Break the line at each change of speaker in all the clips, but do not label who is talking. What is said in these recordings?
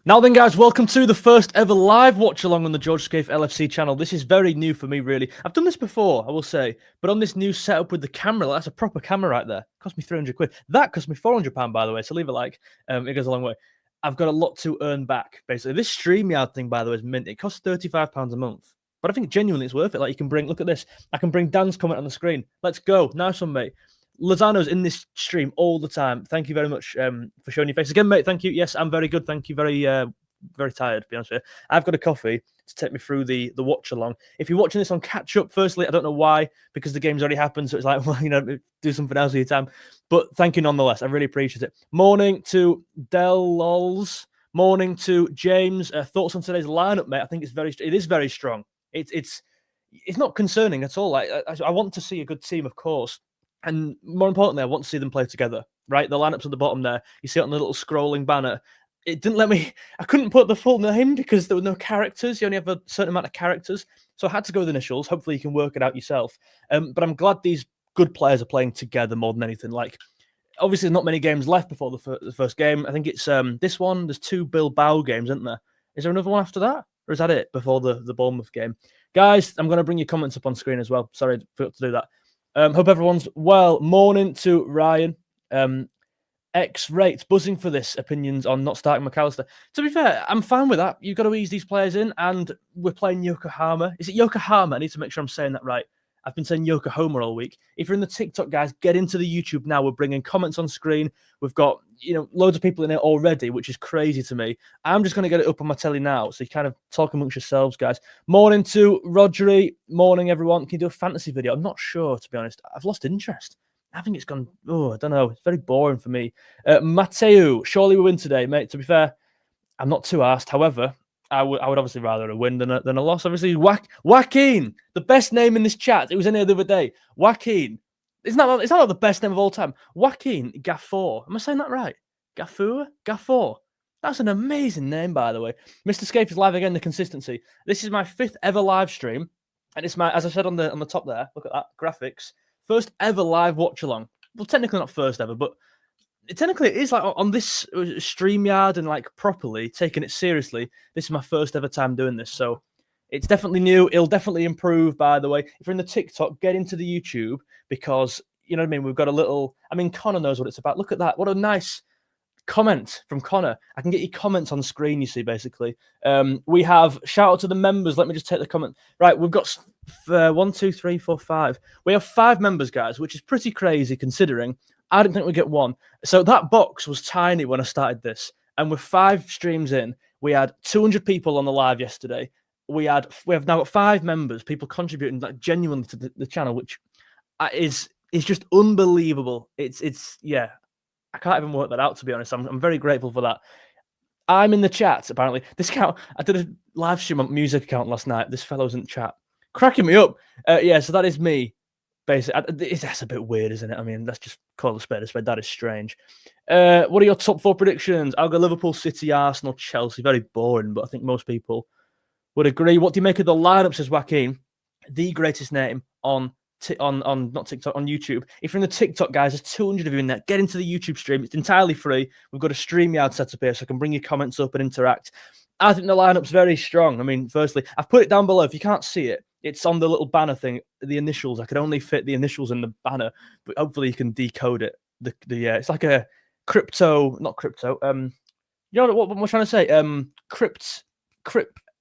Now then, guys, welcome to the first ever live watch-along on the George Scaife LFC channel. This is very new for me, really. I've done this before, I will say, but on this new setup with the camera, that's a proper camera right there. Cost me 300 quid. That cost me £400, by the way, so leave a like. It goes a long way. I've got a lot to earn back, basically. This StreamYard thing, by the way, is mint. It costs £35 a month, but I think genuinely it's worth it. Like, you can bring, look at this. I can bring Dan's comment on the screen. Let's go. Nice one, mate. Lozano's in this stream all the time. Thank you very much for showing your face again, mate. Thank you. Yes, I'm very good. Thank you. Very tired, to be honest with you. I've got a coffee to take me through the watch along. If you're watching this on catch up, firstly, I don't know why, because the game's already happened. So it's like, well, do something else with your time. But thank you nonetheless. I really appreciate it. Morning to Del Lols. Morning to James. Thoughts on today's lineup, mate? I think it is very strong. It's not concerning at all. Like, I want to see a good team, of course. And more importantly, I want to see them play together, right? The lineup's at the bottom there. You see it on the little scrolling banner. It didn't let me, I couldn't put the full name because there were no characters. You only have a certain amount of characters. So I had to go with initials. Hopefully you can work it out yourself. But I'm glad these good players are playing together more than anything. Like, obviously, there's not many games left before the first game. I think it's this one. There's 2 Bilbao games, isn't there? Is there another one after that? Or is that it before the Bournemouth game? Guys, I'm going to bring your comments up on screen as well. Sorry, I forgot to do that. Hope everyone's well. Morning to Ryan. X-Rate, buzzing for this. Opinions on not starting McAllister. To be fair, I'm fine with that. You've got to ease these players in, and we're playing Yokohama. Is it Yokohama? I need to make sure I'm saying that right. I've been saying Yokohama all week. If you're in the TikTok, guys, get into the YouTube now. We're bringing comments on screen. We've got, loads of people in it already, which is crazy to me. I'm just going to get it up on my telly now, so you kind of talk amongst yourselves, guys. Morning to Rodri. Morning, everyone. Can you do a fantasy video? I'm not sure, to be honest. I've lost interest. I think it's gone, I don't know. It's very boring for me. Mateo, surely we win today, mate. To be fair, I'm not too arsed. However, I would obviously rather a win than a loss. Obviously, Joaquin, the best name in this chat. It was in here the other day. Joaquin. It's not the best name of all time. Joaquin Gafour. Am I saying that right? Gafour. That's an amazing name, by the way. Mr. Scaife is live again, the consistency. This is my 5th ever live stream. And it's my, as I said on the top there, look at that, graphics. First ever live watch-along. Well, technically not first ever, but technically it is like on this StreamYard and like properly taking it seriously. This is my first ever time doing this, so it's definitely new. It'll definitely improve, by the way. If you're in the TikTok, get into the YouTube because, you know what I mean, we've got a little... I mean, Connor knows what it's about. Look at that. What a nice comment from Connor. I can get your comments on screen, you see, basically. We have... Shout out to the members. Let me just take the comment. Right, we've got... 1, 2, 3, 4, 5. We have 5 members, guys, which is pretty crazy considering I didn't think we'd get 1. So that box was tiny when I started this, and with 5 streams in, we had 200 people on the live yesterday. We have now got 5 members, people contributing like genuinely to the channel, which is just unbelievable. It's yeah, I can't even work that out, to be honest. I'm very grateful for that. I'm in the chat apparently. This account, I did a live stream on music account last night. This fellow's in the chat. Cracking me up. Yeah, so that is me, basically. That's a bit weird, isn't it? I mean, let's just call a spade a spade. That is strange. What are your top 4 predictions? I'll go Liverpool, City, Arsenal, Chelsea. Very boring, but I think most people would agree. What do you make of the lineup, says Joaquin? The greatest name on not TikTok, on YouTube. If you're in the TikTok, guys, there's 200 of you in there. Get into the YouTube stream. It's entirely free. We've got a StreamYard set up here, so I can bring your comments up and interact. I think the lineup's very strong. I mean, firstly, I've put it down below. If you can't see it, it's on the little banner thing, the initials. I could only fit the initials in the banner, but hopefully you can decode it. It's like a crypto, not crypto. You know what I'm trying to say? You know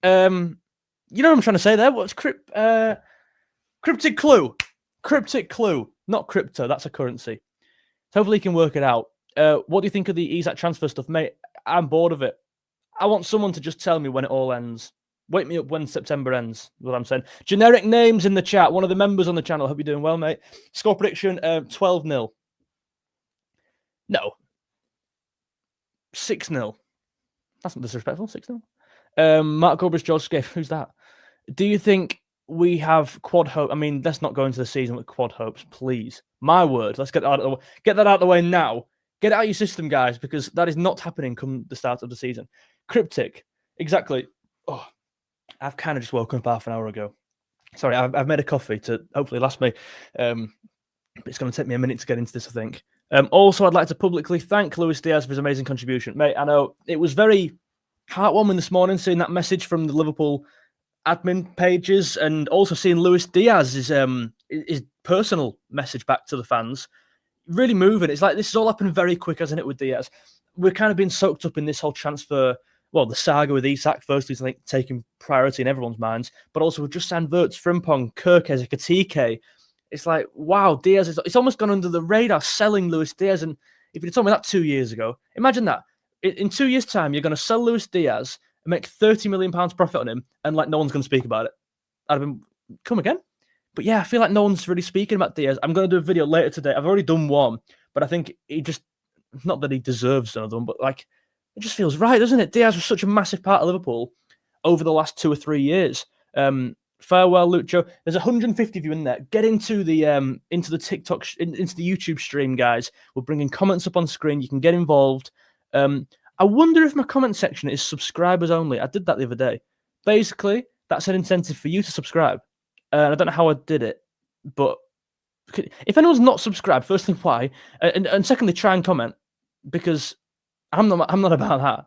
what I'm trying to say there? What's cryptic clue? Cryptic clue, not crypto. That's a currency. So hopefully you can work it out. What do you think of the ESAT transfer stuff, mate? I'm bored of it. I want someone to just tell me when it all ends. Wake me up when September ends, is what I'm saying. Generic names in the chat. One of the members on the channel. Hope you're doing well, mate. Score prediction, 12-0. No. 6-0. That's not disrespectful, 6-0. Mark Gorbridge, George Scaife. Who's that? Do you think we have quad hope? I mean, let's not go into the season with quad hopes, please. My word. Let's get that out of the way now. Get it out of your system, guys, because that is not happening come the start of the season. Cryptic. Exactly. Oh, I've kind of just woken up half an hour ago. Sorry, I've made a coffee to hopefully last me. But it's going to take me a minute to get into this, I think. Also, I'd like to publicly thank Luis Diaz for his amazing contribution. Mate, I know it was very heartwarming this morning seeing that message from the Liverpool admin pages, and also seeing Luis Diaz's his personal message back to the fans. Really moving. It's like this has all happened very quick, hasn't it, with Diaz? We're kind of being soaked up in this whole transfer. Well, the saga with Isak first is, I think, taking priority in everyone's minds, but also we've just signed Wirtz, Frimpong, Kirkes, Ekitike. It's like, wow, Diaz it's almost gone under the radar selling Luis Diaz. And if you'd told me that 2 years ago, imagine that. In 2 years' time, you're going to sell Luis Diaz and make £30 million profit on him, and like no one's going to speak about it. I'd have been, come again? But yeah, I feel like no one's really speaking about Diaz. I'm going to do a video later today. I've already done one, but I think he just, not that he deserves another one, but like, it just feels right, doesn't it? Diaz was such a massive part of Liverpool over the last 2 or 3 years. Farewell, Lucho. There's 150 of you in there. Get into the TikTok, into the YouTube stream, guys. We're bringing comments up on screen. You can get involved. I wonder if my comment section is subscribers only. I did that the other day. Basically, that's an incentive for you to subscribe. I don't know how I did it, but if anyone's not subscribed, firstly, why? And secondly, try and comment, because I'm not about that.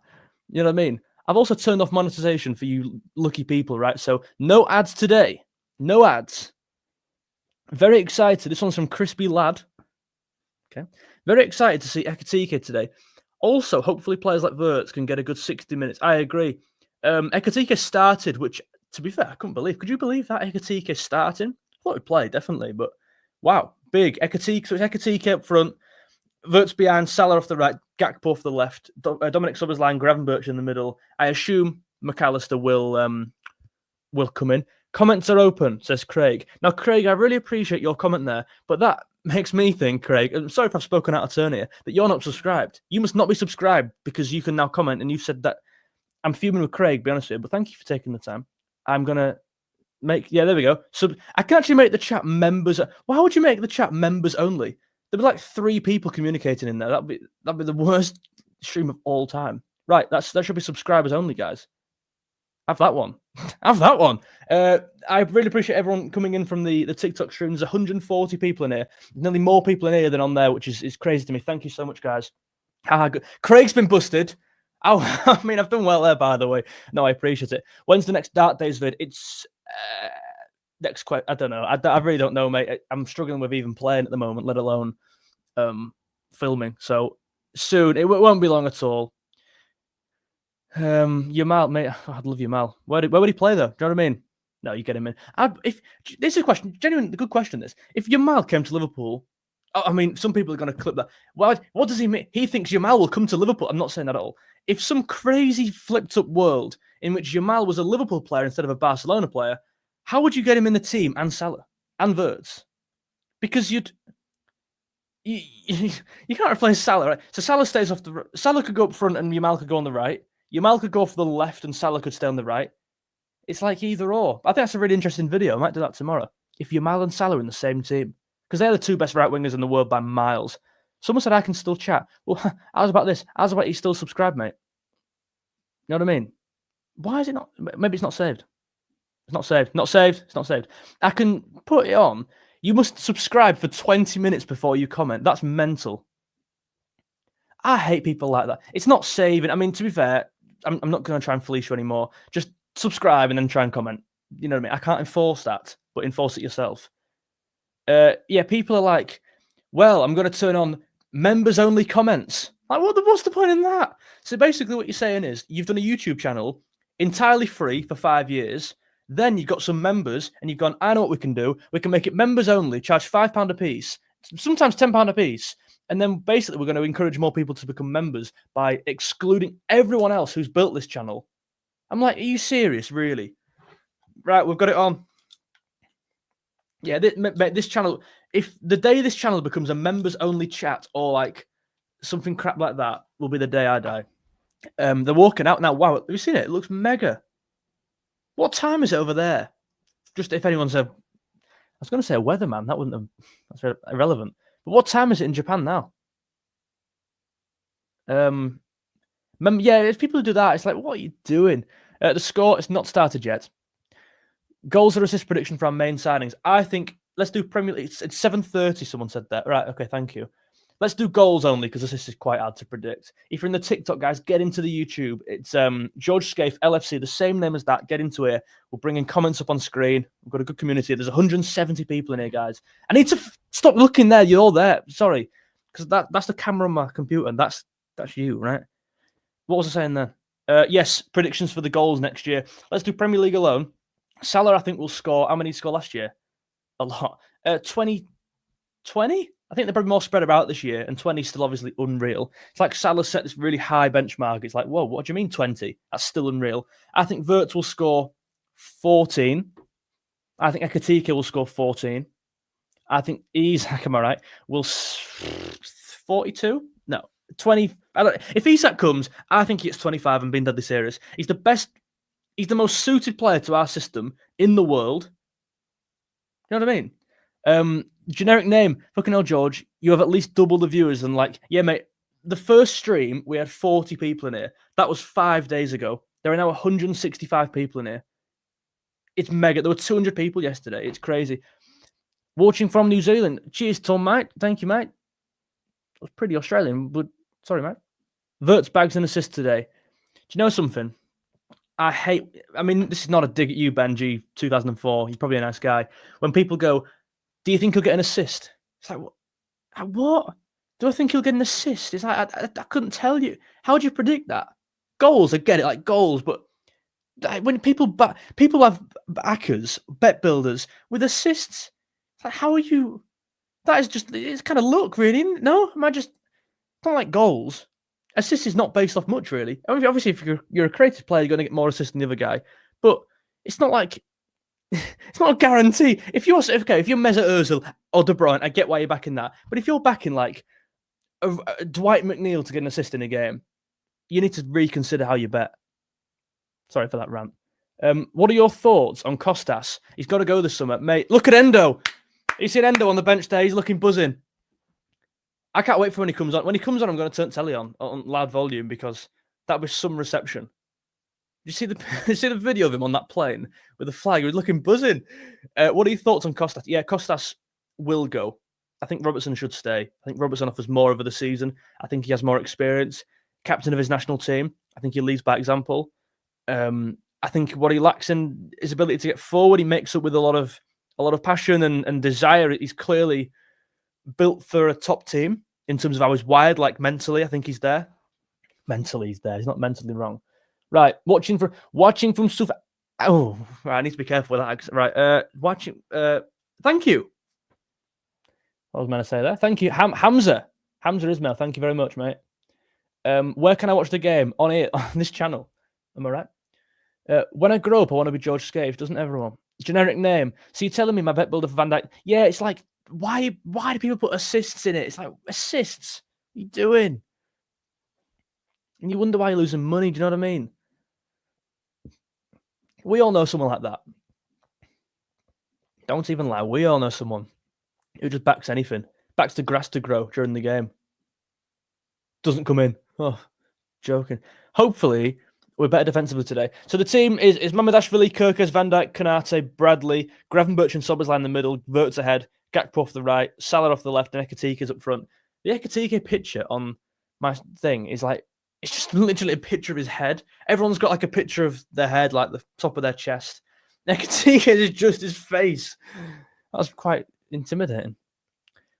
You know what I mean? I've also turned off monetization for you lucky people, right? So no ads today. No ads. Very excited. This one's from Crispy Lad. Okay. Very excited to see Ekitike today. Also, hopefully players like Wirtz can get a good 60 minutes. I agree. Ekitike started, which, to be fair, I couldn't believe. Could you believe that Ekitike starting? I thought he'd play, definitely. But wow, big. Ekitike. So it's Ekitike up front. Wirtz behind, Salah off the right, Gakpo off the left, Dominic Szoboszlai, Gravenberch in the middle. I assume McAllister will come in. Comments are open, says Craig. Now, Craig, I really appreciate your comment there, but that makes me think, Craig, I'm sorry if I've spoken out of turn here, that you're not subscribed. You must not be subscribed because you can now comment, and you've said that. I'm fuming with Craig, be honest with you, but thank you for taking the time. I'm going to make, yeah, there we go. So I can actually make the chat members. Why would you make the chat members only? There'd be like 3 people communicating in there. That'd be the worst stream of all time. Right, that should be subscribers only, guys. Have that one. Have that one. I really appreciate everyone coming in from the TikTok stream. There's 140 people in here. Nearly more people in here than on there, which is crazy to me. Thank you so much, guys. Good. Craig's been busted. Oh, I mean, I've done well there, by the way. No, I appreciate it. When's the next Dark Days vid? It's next question. I don't know. I really don't know, mate. I'm struggling with even playing at the moment, let alone filming. So soon. It won't be long at all. Yamal, mate. I'd love Yamal. Where would he play though? Do you know what I mean? No, you get him in. If this is a question, genuine, good question. This, if Yamal came to Liverpool, I mean, some people are going to clip that. Well, what does he mean? He thinks Yamal will come to Liverpool. I'm not saying that at all. If some crazy flipped up world in which Yamal was a Liverpool player instead of a Barcelona player, how would you get him in the team and Salah and Wirtz? Because you can't replace Salah, right? So Salah stays off the. Salah could go up front and Yamal could go on the right. Yamal could go for the left and Salah could stay on the right. It's like either or. I think that's a really interesting video. I might do that tomorrow. If Yamal and Salah are in the same team, because they're the 2 best right wingers in the world by miles. Someone said I can still chat. Well, how's about this? How's about you still subscribe, mate? You know what I mean? Why is it not? Maybe it's not saved. It's not saved. Not saved. It's not saved. I can put it on. You must subscribe for 20 minutes before you comment. That's mental. I hate people like that. It's not saving. I mean, to be fair, I'm not going to try and fleece you anymore. Just subscribe and then try and comment. You know what I mean? I can't enforce that, but enforce it yourself. Yeah, people are like, well, I'm going to turn on members-only comments. Like, what's the point in that? So basically what you're saying is you've done a YouTube channel entirely free for 5 years. Then you've got some members and you've gone, I know what we can do. We can make it members-only, charge £5 a piece, sometimes £10 a piece. And then basically we're going to encourage more people to become members by excluding everyone else who's built this channel. I'm like, are you serious, really? Right, we've got it on. Yeah, this channel, if the day this channel becomes a members-only chat or like something crap like that, will be the day I die. They're walking out now. Wow, have you seen it? It looks mega. What time is it over there? Just if anyone's I was going to say a weatherman. That wouldn't have. That's irrelevant. But what time is it in Japan now? Yeah, it's people who do that. It's like, what are you doing? The score is not started yet. Goals or assist prediction for our main signings. I think let's do Premier League. It's 7:30. Someone said that. Right. Okay. Thank you. Let's do goals only because this is quite hard to predict. If you're in the TikTok, guys, get into the YouTube. It's George Scaife LFC, the same name as that. Get into here. We'll bring in comments up on screen. We've got a good community. There's 170 people in here, guys. I need to stop looking there. You're all there. Sorry, because that's the camera on my computer, and that's you, right? What was I saying there? Yes, predictions for the goals next year. Let's do Premier League alone. Salah, I think, will score. How many did he score last year? A lot. 20? I think they're probably more spread about this year, and 20 is still obviously unreal. It's like Salah set this really high benchmark. It's like, whoa, what do you mean 20? That's still unreal. I think Wirtz will score 14. I think Ekatike will score 14. I think Isak, am I right, will 42? No, 20. If Isak comes, I think it's 25. I'm being deadly serious. He's the best. He's the most suited player to our system in the world. You know what I mean? Generic name, fucking hell, George. You have at least double the viewers and yeah, mate. The first stream we had 40 people in here. That was 5 days ago. There are now 165 people in here. It's mega. There were 200 people yesterday. It's crazy. Watching from New Zealand. Cheers, Tom, mate. Thank you, mate. It was pretty Australian, but sorry, mate. Wirtz bags and assists today. Do you know something? I mean, this is not a dig at you, Benji, 2004. You're probably a nice guy. When people go, do you think he'll get an assist? It's like, what? Do I think he'll get an assist? It's like, I couldn't tell you. How do you predict that? Goals, I get it, like goals, but when people have backers, bet builders with assists, it's like, how are you? That is just, it's kind of luck, really. No, am I just, it's not like goals. Assist is not based off much, really. I mean, obviously, if you're a creative player, you're going to get more assists than the other guy, but it's not like. It's not a guarantee. If you're Mesut Ozil or De Bruyne, I get why you're backing that. But if you're backing like a Dwight McNeil to get an assist in a game, you need to reconsider how you bet. Sorry for that rant. What are your thoughts on Costas? He's got to go this summer, mate. Look at Endo. You seen Endo on the bench there? He's looking buzzing. I can't wait for when he comes on. When he comes on, I'm going to turn telly on loud volume because that was some reception. You see the video of him on that plane with the flag? He was looking buzzing. What are your thoughts on Costas? Yeah, Costas will go. I think Robertson should stay. I think Robertson offers more over the season. I think he has more experience. Captain of his national team. I think he leads by example. I think what he lacks in his ability to get forward, he makes up with a lot of passion and desire. He's clearly built for a top team in terms of how he's wired. Like mentally, I think he's there. Mentally, he's there. He's not mentally wrong. Right, watching from stuff. Oh, right, I need to be careful with that. Right, watching. Thank you. What was I meant to say there? Thank you, Hamza Ismail. Thank you very much, mate. Where can I watch the game? On here, on this channel. Am I right? When I grow up, I want to be George Scaife. Doesn't everyone? Generic name. So you're telling me my bet builder for Van Dijk? Yeah, it's like why do people put assists in it? It's like assists. What are you doing? And you wonder why you're losing money. Do you know what I mean? We all know someone like that. Don't even lie. We all know someone who just backs anything. Backs the grass to grow during the game. Doesn't come in. Oh, joking. Hopefully, we're better defensively today. So the team is Mamardashvili, Kirkes, Van Dijk, Konate, Bradley, Gravenberch and Szoboszlai in the middle, Wirtz ahead, Gakpo off the right, Salah off the left, and Ekatike is up front. The Ekatike picture on my thing is like, it's just literally a picture of his head. Everyone's got like a picture of their head, like the top of their chest. Ekatike is just his face. That's quite intimidating.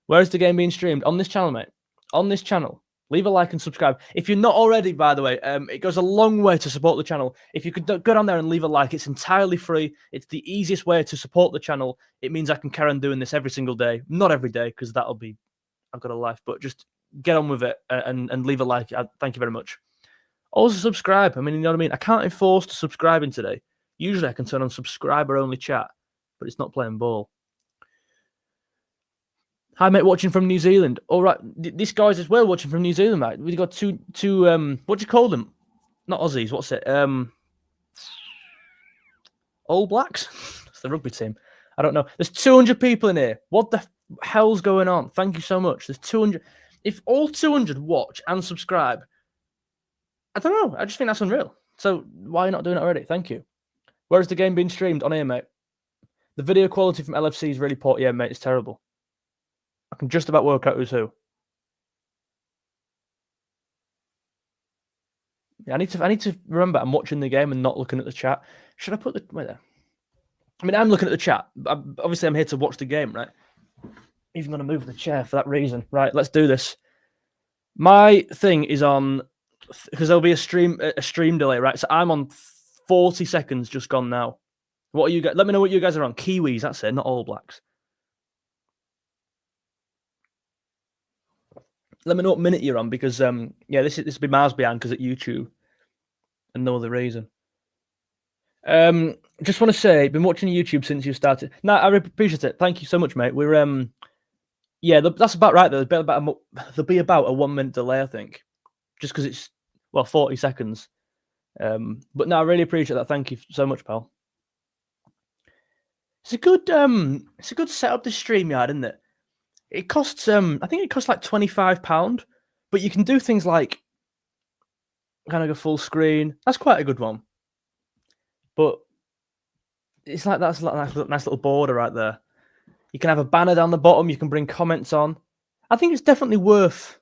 Where is the game being streamed? On this channel, mate. On this channel. Leave a like and subscribe. If you're not already, by the way, it goes a long way to support the channel. If you could go down there and leave a like, it's entirely free. It's the easiest way to support the channel. It means I can carry on doing this every single day. Not every day, because that'll be, I've got a life, but just get on with it and leave a like. Thank you very much. Also subscribe. I mean, you know what I mean? I can't enforce to subscribing today. Usually I can turn on subscriber-only chat, but it's not playing ball. Hi, mate, watching from New Zealand. All right, this guy's as well watching from New Zealand, mate. We've got two what do you call them? Not Aussies, what's it? All Blacks? It's the rugby team. I don't know. There's 200 people in here. What the hell's going on? Thank you so much. There's 200. If all 200 watch and subscribe, I don't know. I just think that's unreal. So why are you not doing it already? Thank you. Where is the game being streamed? On here, mate. The video quality from LFC is really poor. Yeah, mate, it's terrible. I can just about work out who's who. Yeah, I need to remember I'm watching the game and not looking at the chat. Should I put the wait there? I mean, I'm looking at the chat. Obviously, I'm here to watch the game, right? Even going to move the chair for that reason. Right, let's do this. My thing is on because there'll be a stream delay, right? So I'm on 40 seconds just gone now. What are you guys? Let me know what you guys are on. Kiwis, that's it, not All Blacks. Let me know what minute you're on because yeah, this will be miles behind because at YouTube and no other reason. Just want to say, been watching YouTube since you started. No, I appreciate it. Thank you so much, mate. We're yeah, that's about right. There'll be about a 1 minute delay, I think, just because it's 40 seconds. But no, I really appreciate that. Thank you so much, pal. It's a good setup. This StreamYard, isn't it? It costs I think it costs like £25, but you can do things like kind of go full screen. That's quite a good one. But it's like that's like a nice little border right there. You can have a banner down the bottom. You can bring comments on. I think it's definitely worth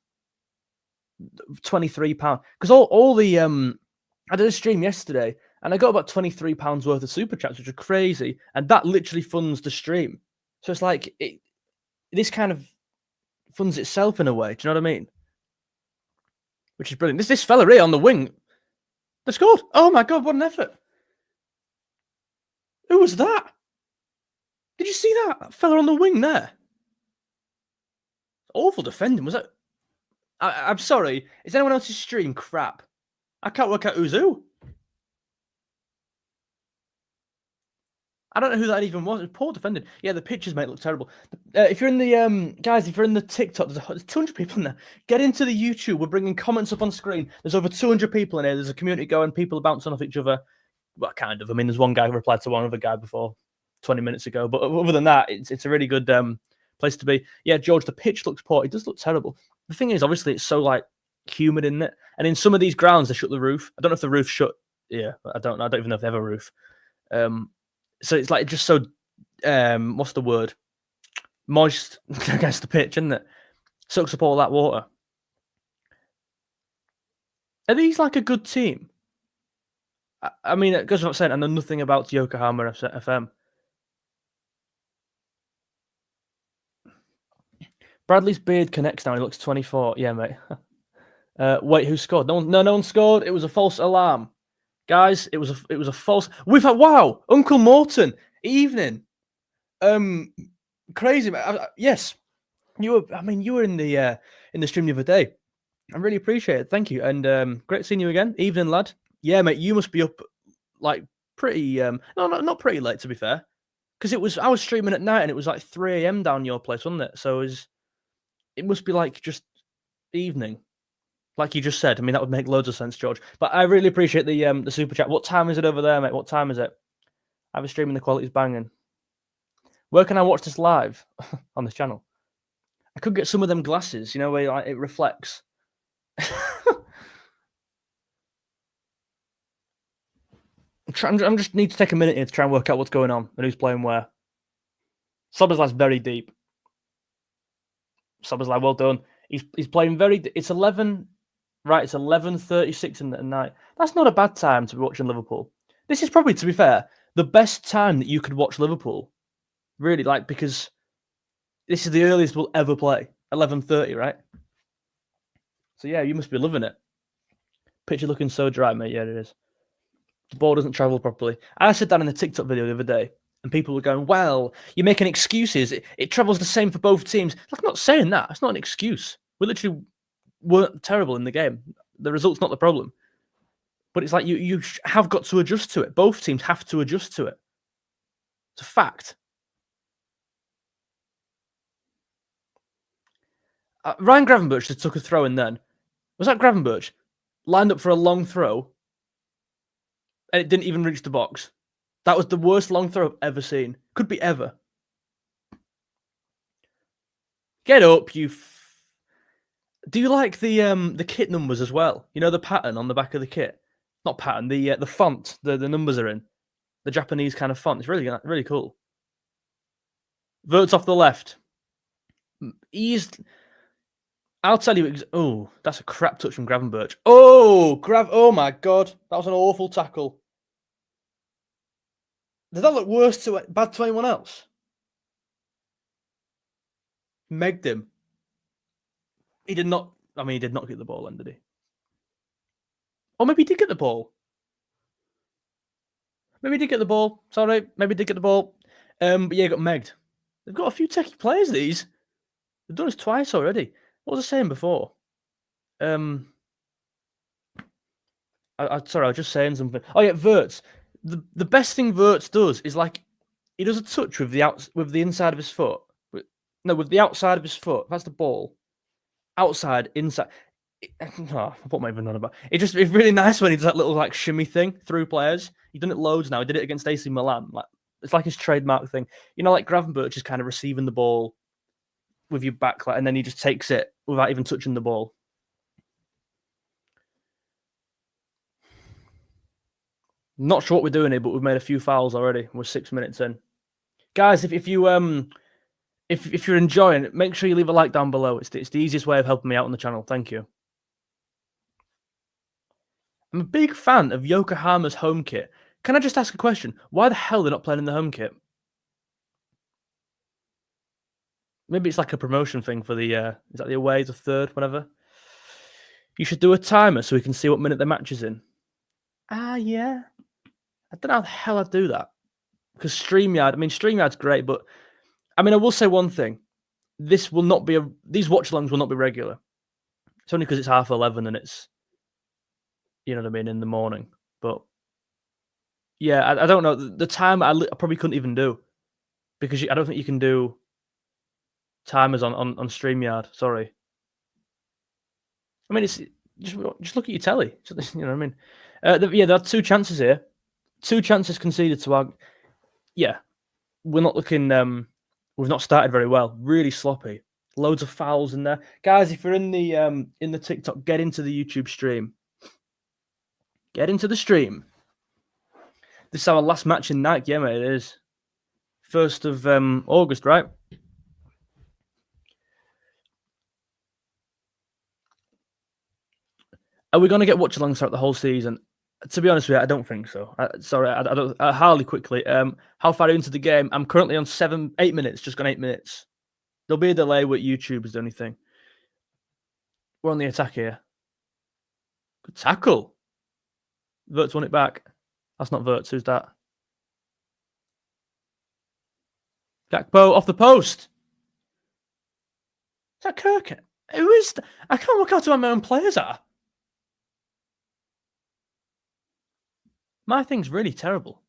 £23 because all the I did a stream yesterday and I got about £23 worth of super chats, which are crazy, and that literally funds the stream. So it's like this kind of funds itself in a way. Do you know what I mean? Which is brilliant. This fella here on the wing, they scored. Oh my god, what an effort! Who was that? Did you see that? That fella on the wing there? Awful defending, was it? I'm sorry. Is anyone else's stream crap? I can't work out who's who. I don't know who that even was. It was poor defending. Yeah, the pictures, mate, look terrible. If you're in the guys, if you're in the TikTok, there's 200 people in there. Get into the YouTube. We're bringing comments up on screen. There's over 200 people in here. There's a community going. People are bouncing off each other. Well, kind of. I mean, there's one guy who replied to one other guy before 20 minutes ago. But other than that, it's a really good place to be. Yeah, George, the pitch looks poor. It does look terrible. The thing is, obviously, it's so like humid in it, and in some of these grounds, they shut the roof. I don't know if the roof's shut. Yeah, I don't know. I don't even know if they have a roof. So it's like just so what's the word? Moist against the pitch, isn't it? Soaks up all that water. Are these like a good team? I mean, it goes without saying, I know nothing about Yokohama FM. Bradley's beard connects now. He looks 24. Yeah, mate. Wait, who scored? No one scored. It was a false alarm, guys. It was a false. We've had Uncle Morton. Evening. Crazy, mate. Yes, you were. I mean, you were in the stream the other day. I really appreciate it. Thank you, and great seeing you again. Evening, lad. Yeah, mate. You must be up like pretty. No, not pretty late to be fair, because I was streaming at night and it was like 3 a.m. down your place, wasn't it? So it must be like just evening, like you just said. I mean, that would make loads of sense, George. But I really appreciate the super chat. What time is it over there, mate? What time is it? I have a stream and the quality's banging. Where can I watch this live on this channel? I could get some of them glasses, you know, where like, it reflects. I'm just need to take a minute here to try and work out what's going on and who's playing where. Soberslai's very deep. Soberslai, well done. He's playing very. It's 11. Right, it's 11:36 at night. That's not a bad time to be watching Liverpool. This is probably, to be fair, the best time that you could watch Liverpool. Really, like, because this is the earliest we'll ever play. 11:30, right? So yeah, you must be loving it. Picture looking so dry, mate. Yeah, it is. The ball doesn't travel properly. I said that in the TikTok video the other day, and people were going, well, you're making excuses. It travels the same for both teams. Like, I'm not saying that. It's not an excuse. We literally weren't terrible in the game. The result's not the problem. But it's like you have got to adjust to it. Both teams have to adjust to it. It's a fact. Ryan Gravenberch just took a throw in then. Was that Gravenberch? Lined up for a long throw, and it didn't even reach the box. That was the worst long throw I've ever seen. Could be ever. Get up, you. Do you like the kit numbers as well? You know the pattern on the back of the kit. Not pattern. The font. The numbers are in. The Japanese kind of font. It's really cool. Verts off the left. I'll tell you. Oh, that's a crap touch from Gravenberch. Oh, Oh my God, that was an awful tackle. Did that look bad to anyone else? Megged him. He did not. I mean, he did not get the ball, then, did he? Or maybe he did get the ball. Maybe he did get the ball. Sorry, maybe he did get the ball. But yeah, got megged. They've got a few techie players. They've done this twice already. What was I saying before? Sorry, I was just saying something. Oh yeah, Wirtz. The best thing Wirtz does is like he does a touch with the inside of his foot. With the outside of his foot. That's the ball. Outside, inside. What am I even on about? It's really nice when he does that little like shimmy thing through players. He's done it loads now. He did it against AC Milan. Like it's like his trademark thing. You know, like Gravenberch is kind of receiving the ball with your back, and then he just takes it without even touching the ball. Not sure what we're doing here, but we've made a few fouls already. We're 6 minutes in. Guys, if you're enjoying it, make sure you leave a like down below. It's the easiest way of helping me out on the channel. Thank you. I'm a big fan of Yokohama's home kit. Can I just ask a question? Why the hell they're not playing in the home kit? Maybe it's like a promotion thing for the is that the away, the third, whatever. You should do a timer so we can see what minute the match is in. Yeah. I don't know how the hell I'd do that. Because StreamYard's great, but I will say one thing. These watchalongs will not be regular. It's only because it's 11:30 and it's, you know what I mean, in the morning. But yeah, I don't know. The time I probably couldn't even do. Because I don't think you can do timers on StreamYard. Sorry. It's just look at your telly. You know what I mean? There are 2 chances here. 2 chances conceded to our. Yeah, we're not looking. We've not started very well. Really sloppy. Loads of fouls in there, guys. If you're in the TikTok, get into the YouTube stream. Get into the stream. This is our last match in Nike. Yeah, mate, it is 1st of August, right? Are we going to get watchalongs throughout the whole season? To be honest with you, I don't think so. Sorry, I don't. Hardly quickly. How far into the game? I'm currently on 8 minutes. Just gone 8 minutes. There'll be a delay with YouTube is the only thing. We're on the attack here. Good tackle. Wirtz won it back. That's not Wirtz. Who's that? Gakpo off the post. Is that Kirk? Who is that? I can't work out who my own players are. My thing's really terrible.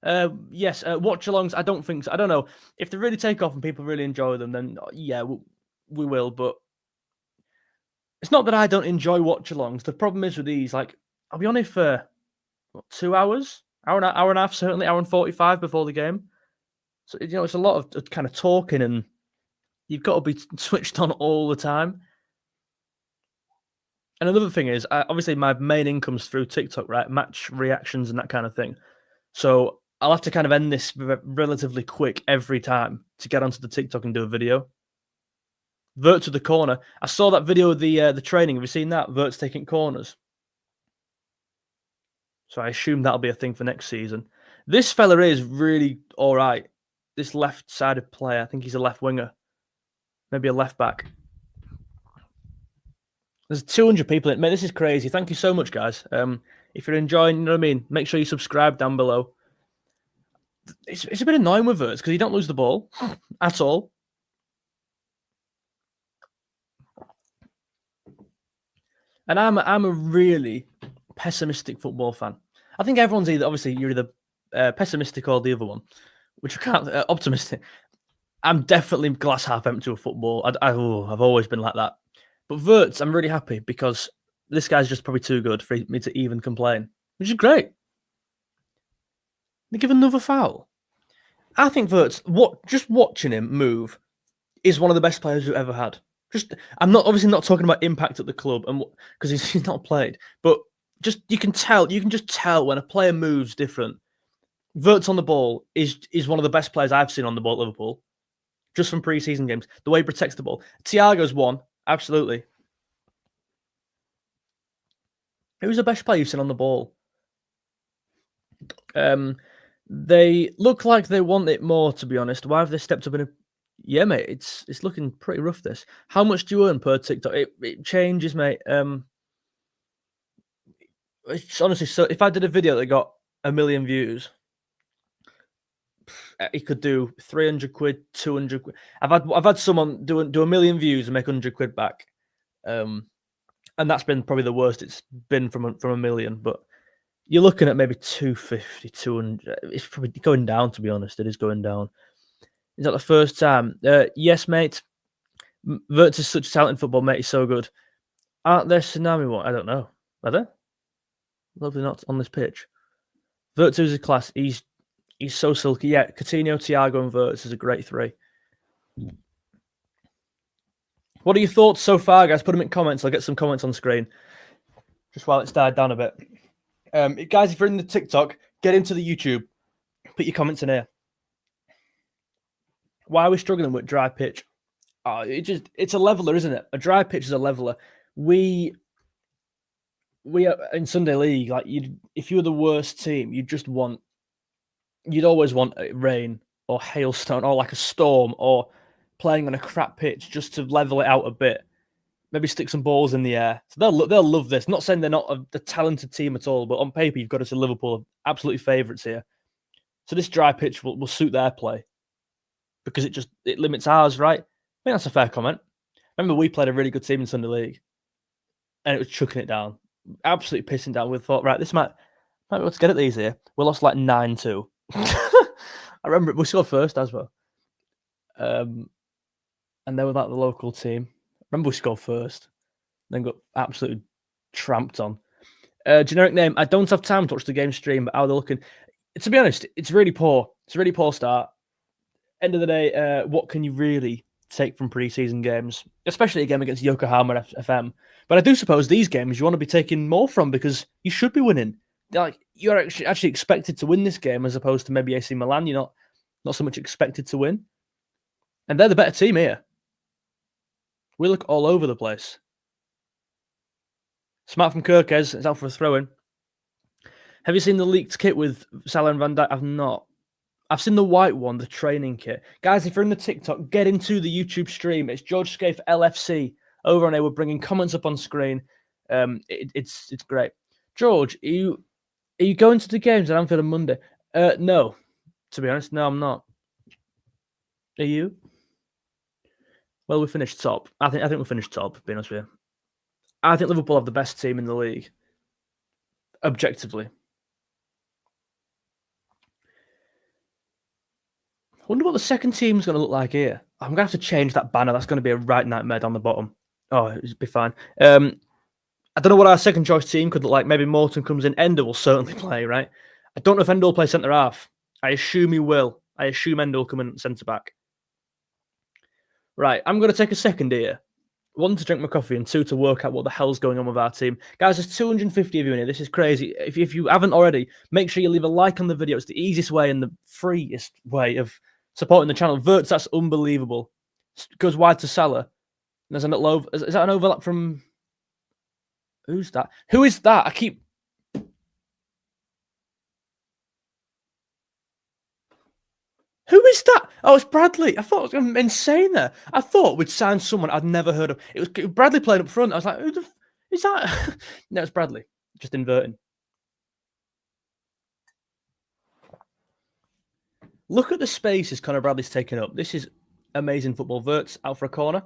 Yes, watchalongs, I don't think so. I don't know. If they really take off and people really enjoy them, then yeah, we will. But it's not that I don't enjoy watchalongs. The problem is with these, like, I'll be on it for 2 hours? Hour and a half, certainly, hour and 45 before the game. So, it's a lot of kind of talking and you've got to be switched on all the time. And another thing is, obviously, my main income's through TikTok, right? Match reactions and that kind of thing. So I'll have to kind of end this relatively quick every time to get onto the TikTok and do a video. Wirtz to the corner. I saw that video of the training. Have you seen that? Wirtz taking corners. So I assume that'll be a thing for next season. This fella is really all right. This left-sided player. I think he's a left winger. Maybe a left back. There's 200 people in it. Mate, this is crazy. Thank you so much, guys. If you're enjoying, you know what I mean, make sure you subscribe down below. It's a bit annoying with Wirtz because you don't lose the ball at all. And I'm a really pessimistic football fan. I think everyone's you're either pessimistic or the other one, which I can't. Optimistic. I'm definitely glass half empty with football. I've always been like that. But Wirtz, I'm really happy because this guy's just probably too good for me to even complain, which is great. They give another foul. I think Wirtz, just watching him move, is one of the best players we've ever had. I'm obviously not talking about impact at the club, and because he's not played, but you can just tell when a player moves different. Wirtz on the ball is one of the best players I've seen on the ball at Liverpool, just from pre-season games. The way he protects the ball. Thiago's one. Absolutely. Who's the best player you've seen on the ball? They look like they want it more, to be honest. Why have they stepped up in a... Yeah, mate, it's looking pretty rough, this. How much do you earn per TikTok? It changes, mate. It's honestly, so if I did a video that got 1 million views, he could do 300 quid, 200 quid. I've had someone do 1 million views and make 100 quid back. And that's been probably the worst it's been from 1 million. But you're looking at maybe 250, 200. It's probably going down, to be honest. It is going down. Is that the first time? Yes, mate. Wirtz is such a talented football, mate. He's so good. Aren't there tsunami one? I don't know. Are there? Lovely not on this pitch. Wirtz is a class. He's so silky. Yeah, Coutinho, Thiago, and Wirtz is a great three. What are your thoughts so far, guys? Put them in comments. I'll get some comments on screen just while it's died down a bit. Guys, if you're in the TikTok, get into the YouTube. Put your comments in here. Why are we struggling with dry pitch? Oh, it's a leveler, isn't it? A dry pitch is a leveler. We are in Sunday League, like if you were the worst team, you'd always want rain or hailstone or like a storm or playing on a crap pitch just to level it out a bit. Maybe stick some balls in the air. So they'll love this. Not saying they're not a talented team at all, but on paper you've got to see Liverpool absolutely favourites here. So this dry pitch will suit their play because it limits ours, right? I think that's a fair comment. Remember, we played a really good team in Sunday League, and it was chucking it down, absolutely pissing down. We thought, right, this might be able to get at these here. We lost like 9-2. I remember we scored first as well, and they were like the local team. Remember, we scored first, then got absolutely tramped on. Generic name. I don't have time to watch the game stream, but how they're looking. To be honest, it's really poor. It's a really poor start. End of the day, what can you really take from pre-season games, especially a game against Yokohama FM? But I do suppose these games you want to be taking more from because you should be winning. Like you're actually expected to win this game as opposed to maybe AC Milan. You're not so much expected to win, and they're the better team here. We look all over the place. Smart from Kirkes. It's out for a throw-in. Have you seen the leaked kit with Salah and Van Dijk? I've not. I've seen the white one, the training kit. Guys, if you're in the TikTok, get into the YouTube stream. It's George Scaife LFC over on here. We're bringing comments up on screen. It's great. George, are you going to the games at Anfield on Monday? No. To be honest, no, I'm not. Are you? Well, we finished top. I think we finished top, to be honest with you. I think Liverpool have the best team in the league. Objectively. I wonder what the second team's going to look like here. I'm going to have to change that banner. That's going to be a right nightmare down the bottom. Oh, it'll be fine. I don't know what our second choice team could look like. Maybe Morton comes in. Endo will certainly play, right? I don't know if Endo will play centre half. I assume he will. I assume Endo will come in centre back. Right, I'm going to take a second here. 1, to drink my coffee, and 2, to work out what the hell's going on with our team. Guys, there's 250 of you in here. This is crazy. If you haven't already, make sure you leave a like on the video. It's the easiest way and the freest way of supporting the channel. Wirtz, that's unbelievable. Goes wide to Salah. There's a little over. Is that an overlap from... Who's that? Who is that? Who is that? Oh, it's Bradley. I thought it was insane there. I thought we'd signed someone I'd never heard of. It was Bradley playing up front. I was like, who is that? No, it's Bradley. Just inverting. Look at the spaces Conor Bradley's taken up. This is amazing football. Wirtz out for a corner.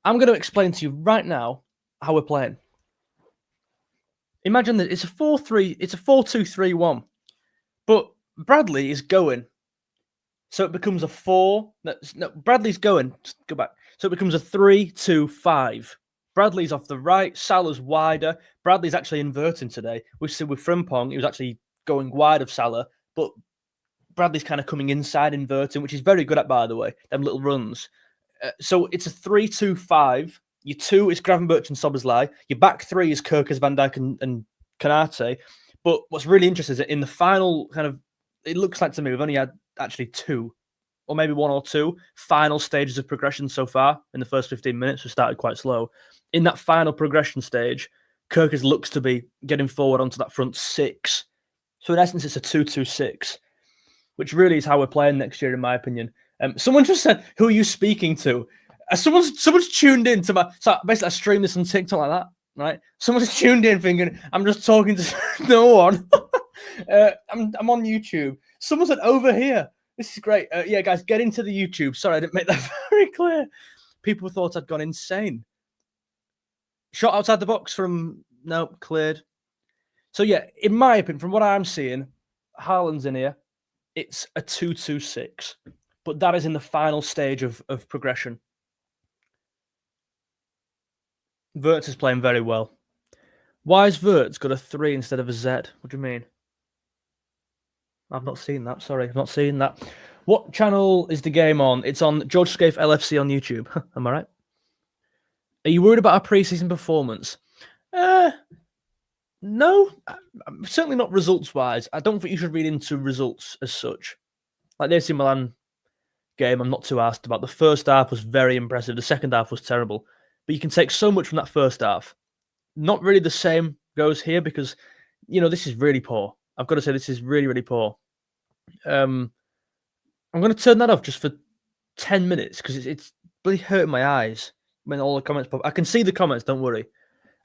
I'm going to explain to you right now how we're playing. Imagine that it's a 4-3. It's a 4-2-3-1. But Bradley is going. So it becomes a 4. No, Bradley's going. Just go back. So it becomes a 3-2-5. Bradley's off the right. Salah's wider. Bradley's actually inverting today. We've seen with Frimpong, he was actually going wide of Salah. But Bradley's kind of coming inside, inverting, which he's very good at, by the way. Them little runs. So it's a 3-2-5. Your 2 is Gravenberch and Szoboszlai. Your back 3 is Kirkes, Van Dijk, and Konate. But what's really interesting is that in the final kind of... It looks like to me we've only had actually 2 or maybe 1 or 2 final stages of progression so far. In the first 15 minutes, we started quite slow. In that final progression stage, Kirkers looks to be getting forward onto that front 6. So in essence, it's a 2-2-6, which really is how we're playing next year, in my opinion. Someone just said, "Who are you speaking to?" Someone's tuned in to my. So basically, I stream this on TikTok like that, right? Someone's tuned in thinking I'm just talking to no one. I'm on YouTube. Someone said over here. This is great. Yeah, guys, get into the YouTube. Sorry, I didn't make that very clear. People thought I'd gone insane. Shot outside the box from no cleared. So yeah, in my opinion, from what I'm seeing, Haaland's in here. It's a 2-2-6, but that is in the final stage of progression. Wirtz is playing very well. Why has Wirtz got a 3 instead of a Z? What do you mean? I've not seen that. Sorry, I've not seen that. What channel is the game on? It's on George Scaife LFC on YouTube. Am I right? Are you worried about our pre-season performance? No, certainly not results-wise. I don't think you should read into results as such. Like the AC Milan game, I'm not too asked about. The first half was very impressive. The second half was terrible. But you can take so much from that first half. Not really the same goes here because, this is really poor. I've got to say this is really, really poor. I'm going to turn that off just for 10 minutes because it's really hurting my eyes when all the comments pop. I can see the comments, don't worry.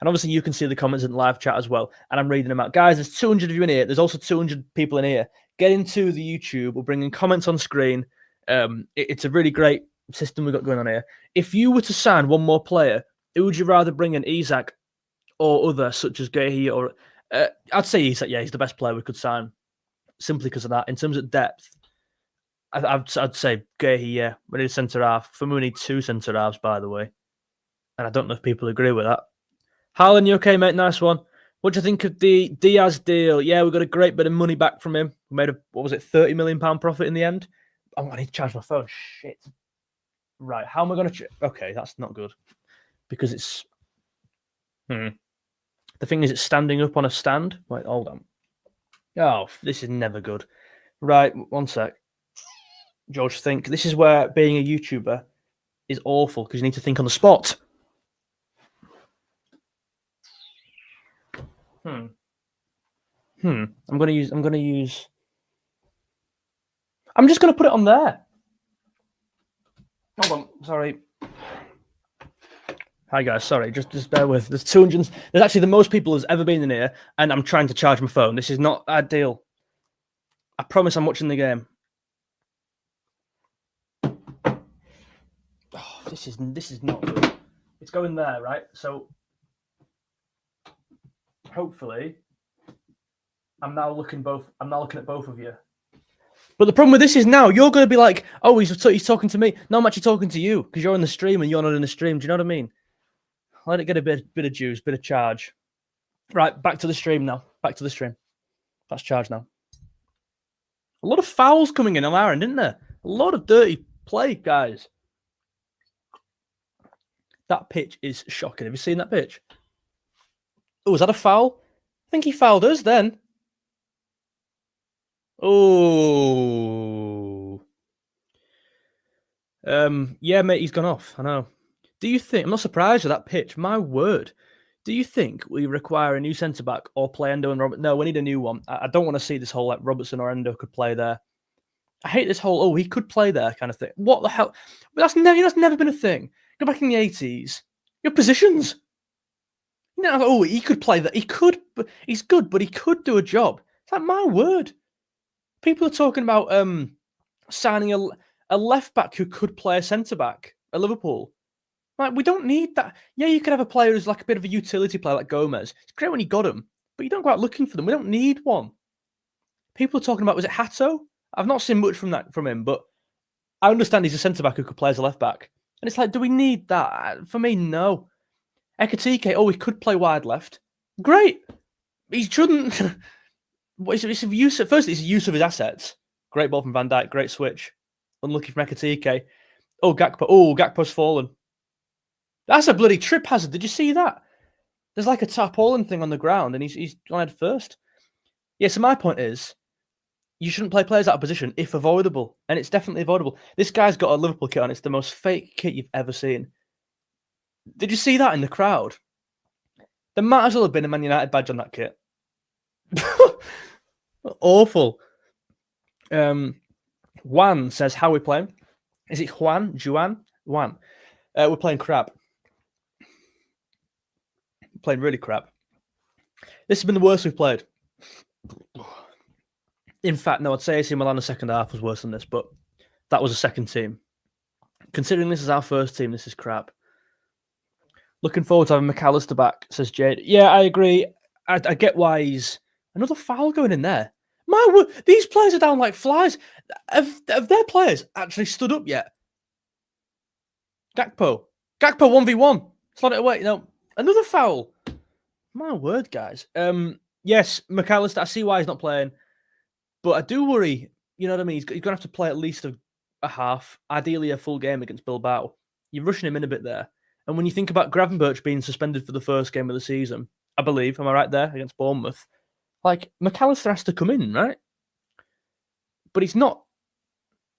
And obviously you can see the comments in live chat as well. And I'm reading them out. Guys, there's 200 of you in here. There's also 200 people in here. Get into the YouTube. We're bringing comments on screen. It's a really great system we've got going on here. If you were to sign one more player, who would you rather bring in, Isak or other, such as Gehi? Or I'd say Isak, yeah, he's the best player we could sign. Simply because of that. In terms of depth, I'd say Gehi, yeah. We need a centre-half. For me, we need 2 centre-halves, by the way. And I don't know if people agree with that. Haaland, you okay, mate? Nice one. What do you think of the Diaz deal? Yeah, we got a great bit of money back from him. We made £30 million profit in the end? Oh, I need to charge my phone. Shit. Right, how am I going to... Okay, that's not good. Because it's... The thing is, it's standing up on a stand. Wait, hold on. Oh, this is never good. Right, one sec. George, think. This is where being a YouTuber is awful, because you need to think on the spot. I'm just gonna put it on there. Hold on, sorry. Hi guys, sorry, just bear with. There's 200. There's actually the most people there's ever been in here, and I'm trying to charge my phone. This is not ideal. I promise I'm watching the game. Oh, this is not good. It's going there, right? So hopefully, I'm now looking at both of you. But the problem with this is now you're going to be like, oh, he's talking to me. No, I'm actually talking to you because you're on the stream and you're not in the stream. Do you know what I mean? Let it get a bit of juice, bit of charge. Right, back to the stream now. Back to the stream. That's charged now. A lot of fouls coming in on our end, isn't there? A lot of dirty play, guys. That pitch is shocking. Have you seen that pitch? Oh, was that a foul? I think he fouled us then. Oh. Yeah, mate, he's gone off. I know. Do you think... I'm not surprised with that pitch. My word. Do you think we require a new centre-back or play Endo and Robert? No, we need a new one. I don't want to see this whole, like, Robertson or Endo could play there. I hate this whole, he could play there kind of thing. What the hell? That's never been a thing. Go back in the 80s. Your positions. He could play that. He could, but he's good, but he could do a job. It's like, my word. People are talking about signing a left back who could play a centre back at Liverpool. Like, we don't need that. Yeah, you could have a player who's like a bit of a utility player like Gomez. It's great when you got him, but you don't go out looking for them. We don't need one. People are talking about, was it Hato? I've not seen much from him, but I understand he's a centre back who could play as a left back. And it's like, do we need that? For me, no. Ekatike, he could play wide left. Great. He shouldn't. It's a use. Firstly, it's a use of his assets. Great ball from Van Dijk. Great switch. Unlucky from Ekatike. Oh, Gakpo. Oh, Gakpo's fallen. That's a bloody trip hazard. Did you see that? There's like a tarpaulin thing on the ground, and he's gone head first. Yeah. So my point is, you shouldn't play players out of position if avoidable, and it's definitely avoidable. This guy's got a Liverpool kit on. It's the most fake kit you've ever seen. Did you see that in the crowd? There might as well have been a Man United badge on that kit. Awful. Juan says, how are we playing? Is it Juan? Juan. We're playing crap. We're playing really crap. This has been the worst we've played. In fact, no, I'd say AC Milan the second half was worse than this, but that was a second team. Considering this is our first team, this is crap. Looking forward to having McAllister back, says Jade. Yeah, I agree. I get why he's... Another foul going in there. My word, these players are down like flies. Have their players actually stood up yet? Gakpo 1v1. Slot it away. No, another foul. My word, guys. Yes, McAllister, I see why he's not playing. But I do worry, you know what I mean? He's going to have to play at least a half, ideally a full game against Bilbao. You're rushing him in a bit there. And when you think about Gravenberch being suspended for the first game of the season, I believe, am I right there, against Bournemouth? Like, McAllister has to come in, right? But he's not.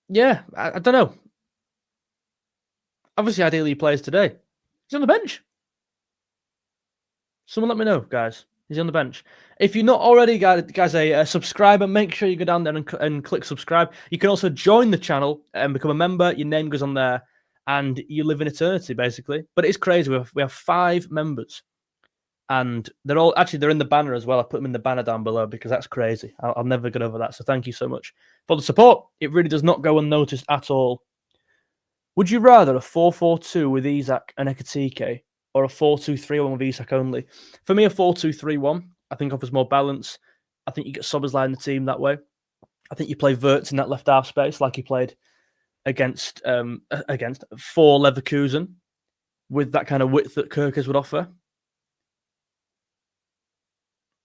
Yeah, I don't know. Obviously, ideally he plays today. He's on the bench. Someone let me know, guys. He's on the bench. If you're not already, guys, a subscriber, make sure you go down there and click subscribe. You can also join the channel and become a member. Your name goes on there, and you live in eternity, basically. But it's crazy. We have 5 members, and they're in the banner as well. I put them in the banner down below because that's crazy. I'll never get over that. So thank you so much for the support. It really does not go unnoticed at all. Would you rather a 4-4-2 with Isak and Ekatike, or a 4-2-3-1 with Isak only? For me, a 4-2-3-1, I think offers more balance. I think you get Szoboszlai in the team that way. I think you play Wirtz in that left half space like he played against for Leverkusen, with that kind of width that Kirkers would offer.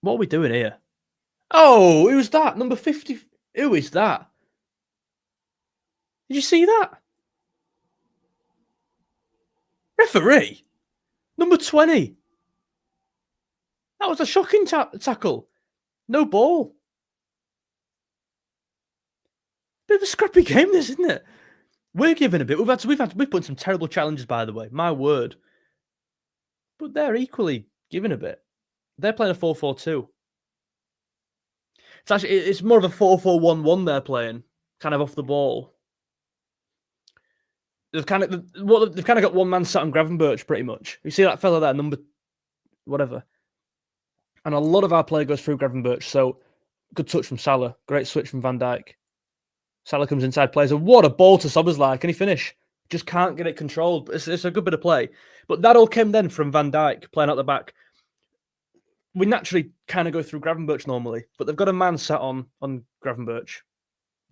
What are we doing here? Oh, who's that? Number 50. Who is that? Did you see that? Referee? Number 20. That was a shocking tackle. No ball. Bit of a scrappy game, this, isn't it? We're giving a bit. We've put some terrible challenges, by the way. My word. But they're equally giving a bit. They're playing a 4-4-2. It's more of a 4-4-1-1 they're playing, kind of off the ball. They've kind of got one man sat on Gravenberch, pretty much. You see that fella there, number whatever. And a lot of our play goes through Gravenberch, so good touch from Salah. Great switch from Van Dijk. Salah comes inside, plays a what a ball to Szoboszlai. Can he finish? Just can't get it controlled. It's a good bit of play. But that all came then from Van Dijk playing out the back. We naturally kind of go through Gravenberch normally, but they've got a man sat on Gravenberch.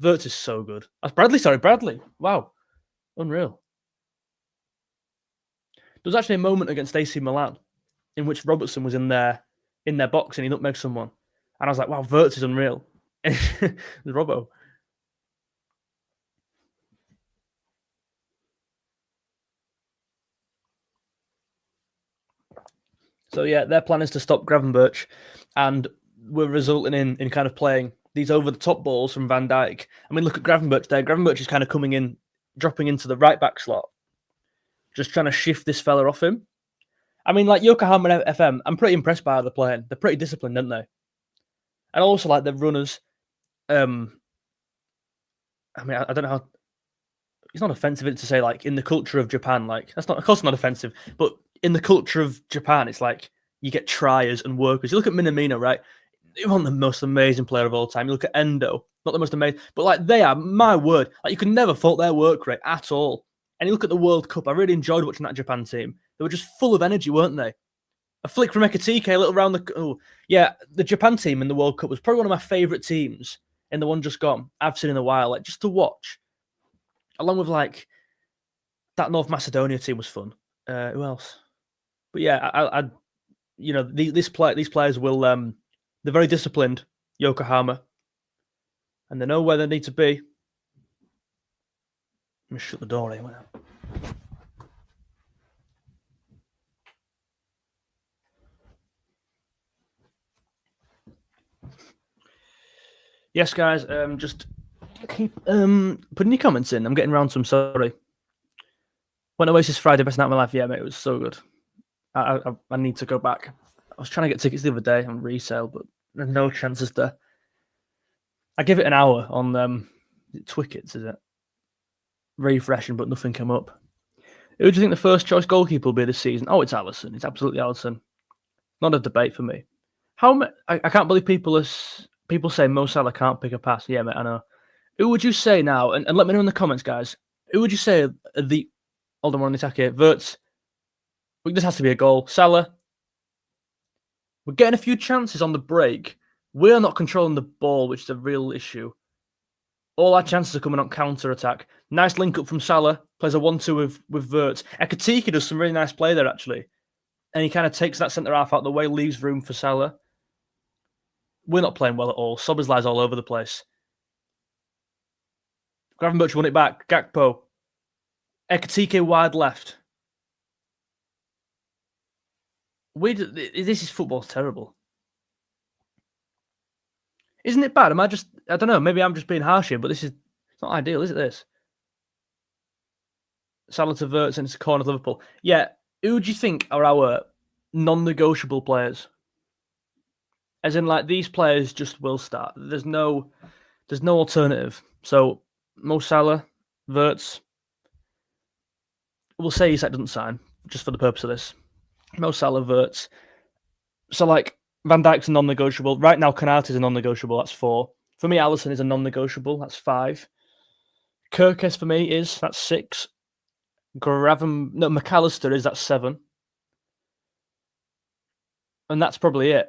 Wirtz is so good. That's Bradley. Sorry, Bradley. Wow. Unreal. There was actually a moment against AC Milan in which Robertson was in their box and he nutmegged someone. And I was like, wow, Wirtz is unreal. The Robbo. So yeah, their plan is to stop Gravenberch, and we're resulting in kind of playing these over-the-top balls from Van Dijk. I mean, look at Gravenberch there. Gravenberch is kind of coming in, dropping into the right-back slot, just trying to shift this fella off him. I mean, like Yokohama FM, I'm pretty impressed by how they're playing. They're pretty disciplined, aren't they? And also, like, their runners. I mean, I don't know how... It's not offensive to say, like, in the culture of Japan, like, that's not, of course, not offensive, but in the culture of Japan, it's like you get triers and workers. You look at Minamino, right? He's one of the most amazing player of all time. You look at Endo, not the most amazing, but like they are, my word, like you can never fault their work rate at all. And you look at the World Cup, I really enjoyed watching that Japan team. They were just full of energy, weren't they? A flick from Ekatike, a little round the... Oh, yeah, the Japan team in the World Cup was probably one of my favourite teams in the one just gone. I've seen in a while, like just to watch. Along with like that North Macedonia team was fun. Who else? But yeah, I you know, these players will they're very disciplined, Yokohama, and they know where they need to be. Let me shut the door anyway. Yes, guys. Just keep putting your comments in. I'm getting round to them. Sorry. When Oasis Friday, best night of my life. Yeah, mate, it was so good. I need to go back. I was trying to get tickets the other day on resale, but there's no chances there. I give it an hour on Twickets, is it? Refreshing, but nothing came up. Who do you think the first choice goalkeeper will be this season? Oh, it's Alisson. It's absolutely Alisson. Not a debate for me. I can't believe people say Mo Salah can't pick a pass. Yeah, mate, I know. Who would you say now? And let me know in the comments, guys. Who would you say are the... Hold on, we're on the attack here. Wirtz. This has to be a goal. Salah. We're getting a few chances on the break. We're not controlling the ball, which is a real issue. All our chances are coming on counter-attack. Nice link up from Salah. Plays a 1-2 with Wirtz. Ekatike does some really nice play there, actually. And he kind of takes that centre-half out of the way, leaves room for Salah. We're not playing well at all. Szoboszlai's all over the place. Gravenberch won it back. Gakpo. Ekatike wide left. This is football terrible. Isn't it bad? I don't know, maybe I'm just being harsh here, but it's not ideal, is it, this? Salah to Wirtz and it's a corner of Liverpool. Yeah, who do you think are our non-negotiable players? As in, like, these players just will start. There's no alternative. So, Mo Salah, Wirtz. We'll say Isak doesn't sign, just for the purpose of this. Mo Salah, Wirtz. So, like, Van Dijk's a non-negotiable. Right now, Konate's a non-negotiable. That's 4. For me, Alisson is a non-negotiable. That's 5. Kirkes for me that's 6. McAllister that's 7. And that's probably it.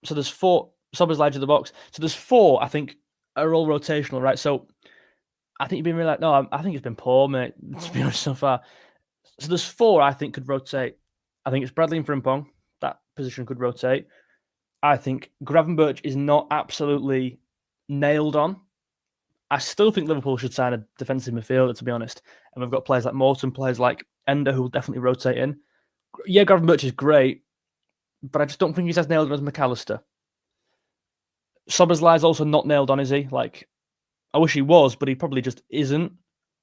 So there's 4. Szoboszlai to the box. So there's 4, I think, are all rotational, right? So I think you've been really like, no, I think it's been poor, mate, to be honest, so far. So there's 4 I think could rotate. I think it's Bradley and Frimpong. That position could rotate. I think Gravenberch is not absolutely nailed on. I still think Liverpool should sign a defensive midfielder, to be honest. And we've got players like Morton, players like Ender, who will definitely rotate in. Yeah, Gravenberch is great, but I just don't think he's as nailed on as McAllister. Szoboszlai is also not nailed on, is he? Like, I wish he was, but he probably just isn't.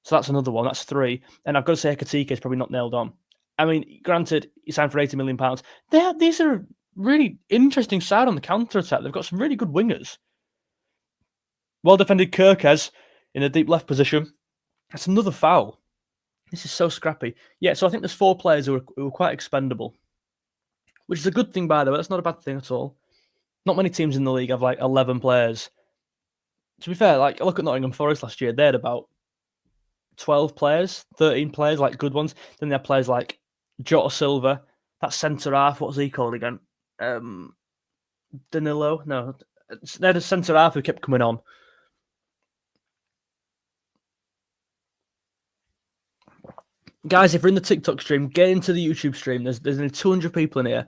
So that's another one. That's 3. And I've got to say Ekatike is probably not nailed on. I mean, granted, he signed for £80 million. These are a really interesting side on the counter-attack. They've got some really good wingers. Well-defended Kirkes in a deep left position. That's another foul. This is so scrappy. Yeah, so I think there's 4 players who are quite expendable, which is a good thing, by the way. That's not a bad thing at all. Not many teams in the league have, like, 11 players. To be fair, like, I look at Nottingham Forest last year. They had about 12 players, 13 players, like, good ones. Then they had players like Jota Silva. That centre-half, what's he called again? Danilo? No. They had a centre-half who kept coming on. Guys, if you're in the TikTok stream, get into the YouTube stream. There's only 200 people in here.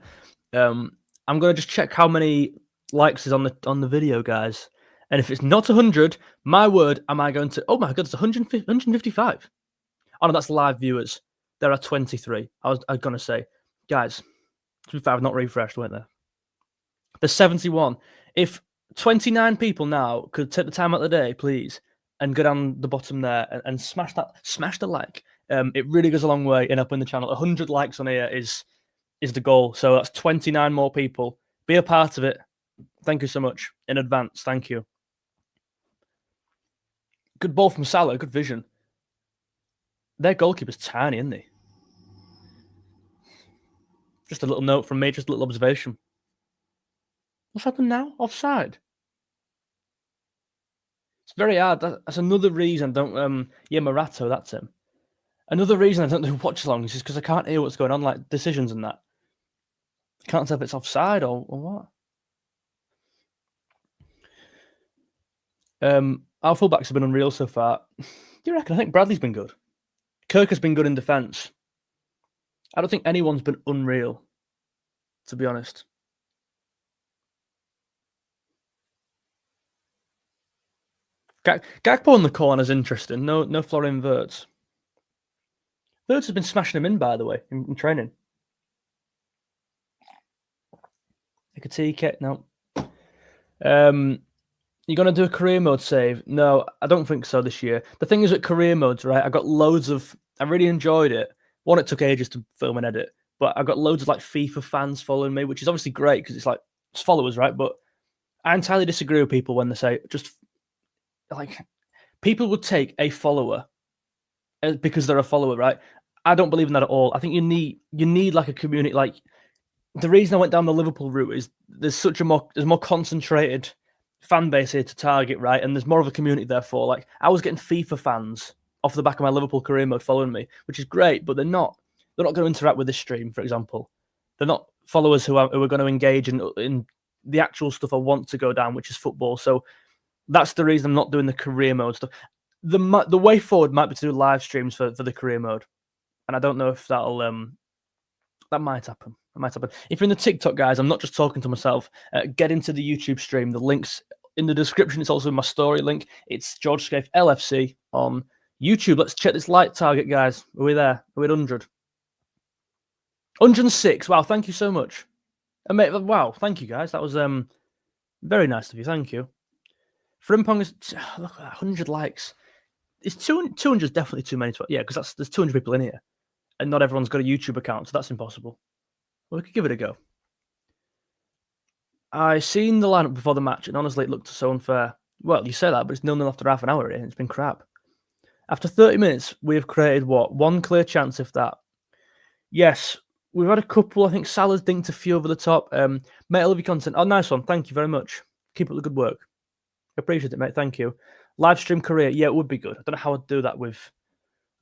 I'm going to just check how many likes is on the video, guys. And if it's not 100, my word, am I going to... Oh, my God, it's 155. Oh, no, that's live viewers. There are 23. I was going to say. Guys, to be fair, I've not refreshed, weren't there? There's 71. If 29 people now could take the time out of the day, please, and go down the bottom there and smash the like. It really goes a long way in helping the channel. 100 likes on here is the goal. So that's 29 more people. Be a part of it. Thank you so much in advance. Thank you. Good ball from Salah. Good vision. Their goalkeeper's tiny, isn't he? Just a little note from me. Just a little observation. What's happened now? Offside. It's very hard. That's another reason I don't... Yeah, Morato, that's him. Another reason I don't do watch-alongs is because I can't hear what's going on, like decisions and that. I can't tell if it's offside or what. Our fullbacks have been unreal so far. Do you reckon? I think Bradley's been good. Kirk has been good in defence. I don't think anyone's been unreal, to be honest. Gakpo in the corner is interesting. No Florian Wirtz. Wirtz has been smashing him in, by the way, in training. Ekatike, no. You're going to do a career mode save? No, I don't think so this year. The thing is, at career modes, right, I got loads of... I really enjoyed it. One, it took ages to film and edit, but I got loads of like FIFA fans following me, which is obviously great because it's followers, right? But I entirely disagree with people when they say just like people would take a follower because they're a follower, right? I don't believe in that at all. I think you need like a community. Like the reason I went down the Liverpool route is there's more concentrated fan base here to target, right? And there's more of a community therefore. Like I was getting FIFA fans off the back of my Liverpool career mode following me, which is great, but they're not going to interact with this stream, for example. They're not followers who are going to engage in the actual stuff I want to go down, which is football. So that's the reason I'm not doing the career mode stuff. The way forward might be to do live streams for the career mode, and I don't know if that might happen. It might happen. If you're in the TikTok, guys, I'm not just talking to myself. Get into the YouTube stream. The link's in the description. It's also in my story link. It's George Scaife LFC on YouTube. Let's check this like target, guys. Are we there? Are we at 100? 106. Wow, thank you so much. Wow, thank you, guys. That was very nice of you. Thank you. Frimpong is... Look at that, 100 likes. It's 200 is definitely too many. Yeah, because there's 200 people in here. And not everyone's got a YouTube account, so that's impossible. Well, we could give it a go. I seen the lineup before the match, and honestly, it looked so unfair. Well, you say that, but it's 0-0 after half an hour, and it's been crap. After 30 minutes, we have created, what, one clear chance, if that. Yes, we've had a couple. I think Salah's dinked a few over the top. Mate, I love your content. Oh, nice one. Thank you very much. Keep up the good work. Appreciate it, mate. Thank you. Live stream career. Yeah, it would be good. I don't know how I'd do that with...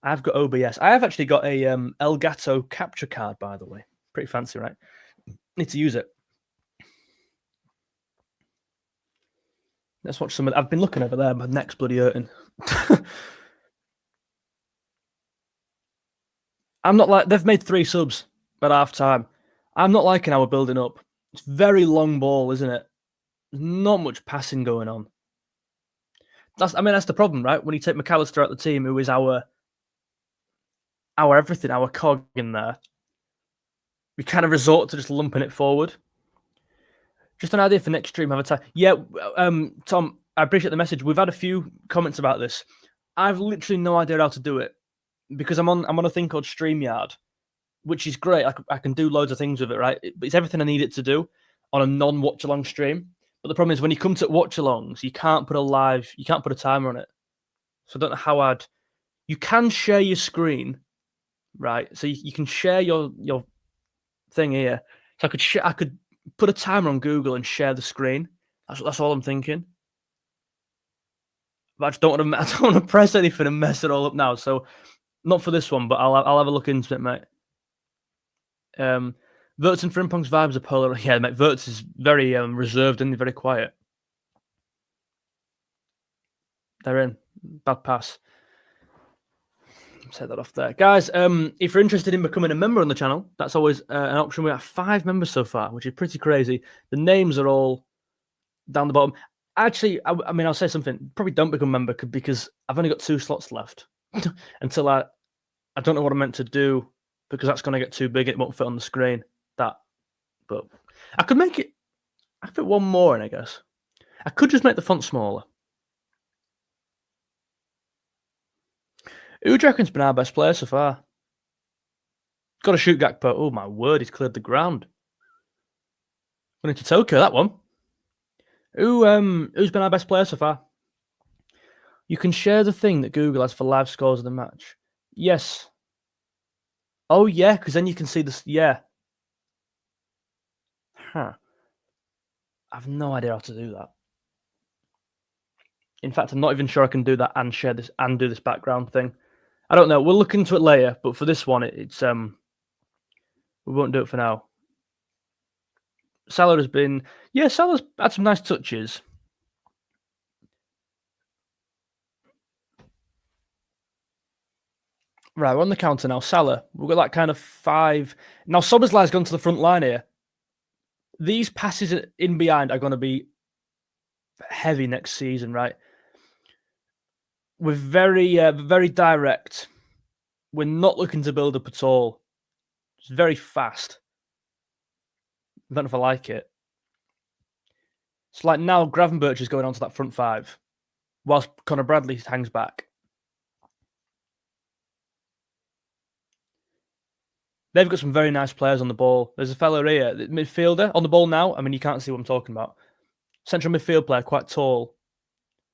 I've got OBS. I have actually got a Elgato capture card, by the way. Pretty fancy, right? Need to use it. Let's watch some of... I've been looking over there. My neck's bloody hurting. I'm not like... They've made 3 subs at half time. I'm not liking how we're building up. It's very long ball, isn't it? There's not much passing going on. That's the problem, right? When you take McAllister out the team, who is our everything, our cog in there, we kind of resort to just lumping it forward. Just an idea for next stream. Have a time. Yeah, Tom, I appreciate the message. We've had a few comments about this. I've literally no idea how to do it because I'm on a thing called StreamYard, which is great. I can do loads of things with it, right? It's everything I need it to do on a non-watch-along stream. But the problem is when you come to watch-alongs, you can't put a timer on it. So I don't know how I'd... You can share your screen, right? So you can share your thing here. So I could put a timer on Google and share the screen. That's all I'm thinking. But I just don't want to press anything and mess it all up now. So not for this one, but I'll have a look into it, mate. Verts and Frimpong's vibes are polar. Yeah, mate. Verts is very reserved and very quiet. They're in. Bad pass. Set that off there. Guys, if you're interested in becoming a member on the channel, that's always an option. We have 5 members so far, which is pretty crazy. The names are all down the bottom. Actually, I'll say something. Probably don't become a member because I've only got 2 slots left until I don't know what I'm meant to do because that's going to get too big. It won't fit on the screen. But I could make it. I could put one more in, I guess. I could just make the font smaller. Who do you reckon's been our best player so far? Got to shoot Gakpo. Oh my word, he's cleared the ground. Went into Tokyo, that one. Who's been our best player so far? You can share the thing that Google has for live scores of the match. Yes. Oh yeah, because then you can see this. Yeah. Huh. I've no idea how to do that. In fact, I'm not even sure I can do that and share this and do this background thing. I don't know. We'll look into it later. But for this one, it's we won't do it for now. Salah's had some nice touches. Right, we're on the counter now. Salah, we've got that kind of 5. Now, Soberslai's gone to the front line here. These passes in behind are going to be heavy next season, right? We're very direct. We're not looking to build up at all. It's very fast. I don't know if I like it. It's like now Gravenberch is going on to that front five, whilst Conor Bradley hangs back. They've got some very nice players on the ball. There's a fella here, the midfielder, on the ball now. I mean, you can't see what I'm talking about. Central midfield player, quite tall.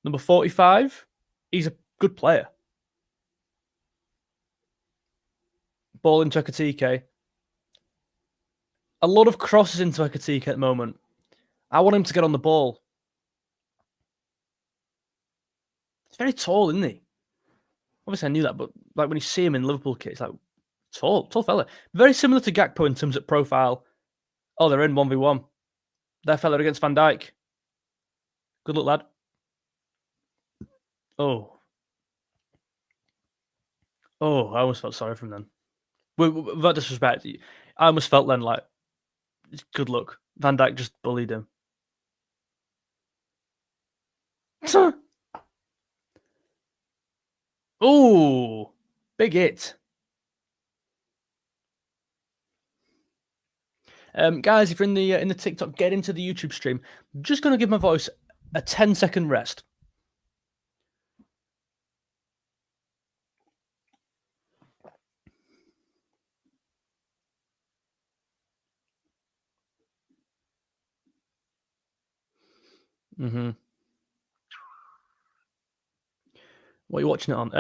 Number 45, he's a good player. Ball into Ekatike. A lot of crosses into Ekatike at the moment. I want him to get on the ball. He's very tall, isn't he? Obviously, I knew that, but like when you see him in Liverpool kit, it's like tall fella. Very similar to Gakpo in terms of profile. Oh, they're in 1v1. Their fella against Van Dijk. Good luck, lad. Oh, I almost felt sorry for him then. Without disrespect, I almost felt then like, good luck. Van Dijk just bullied him. Oh, big hit. Guys, if you're in the TikTok, get into the YouTube stream. I'm just going to give my voice a 10-second rest. What are you watching it on?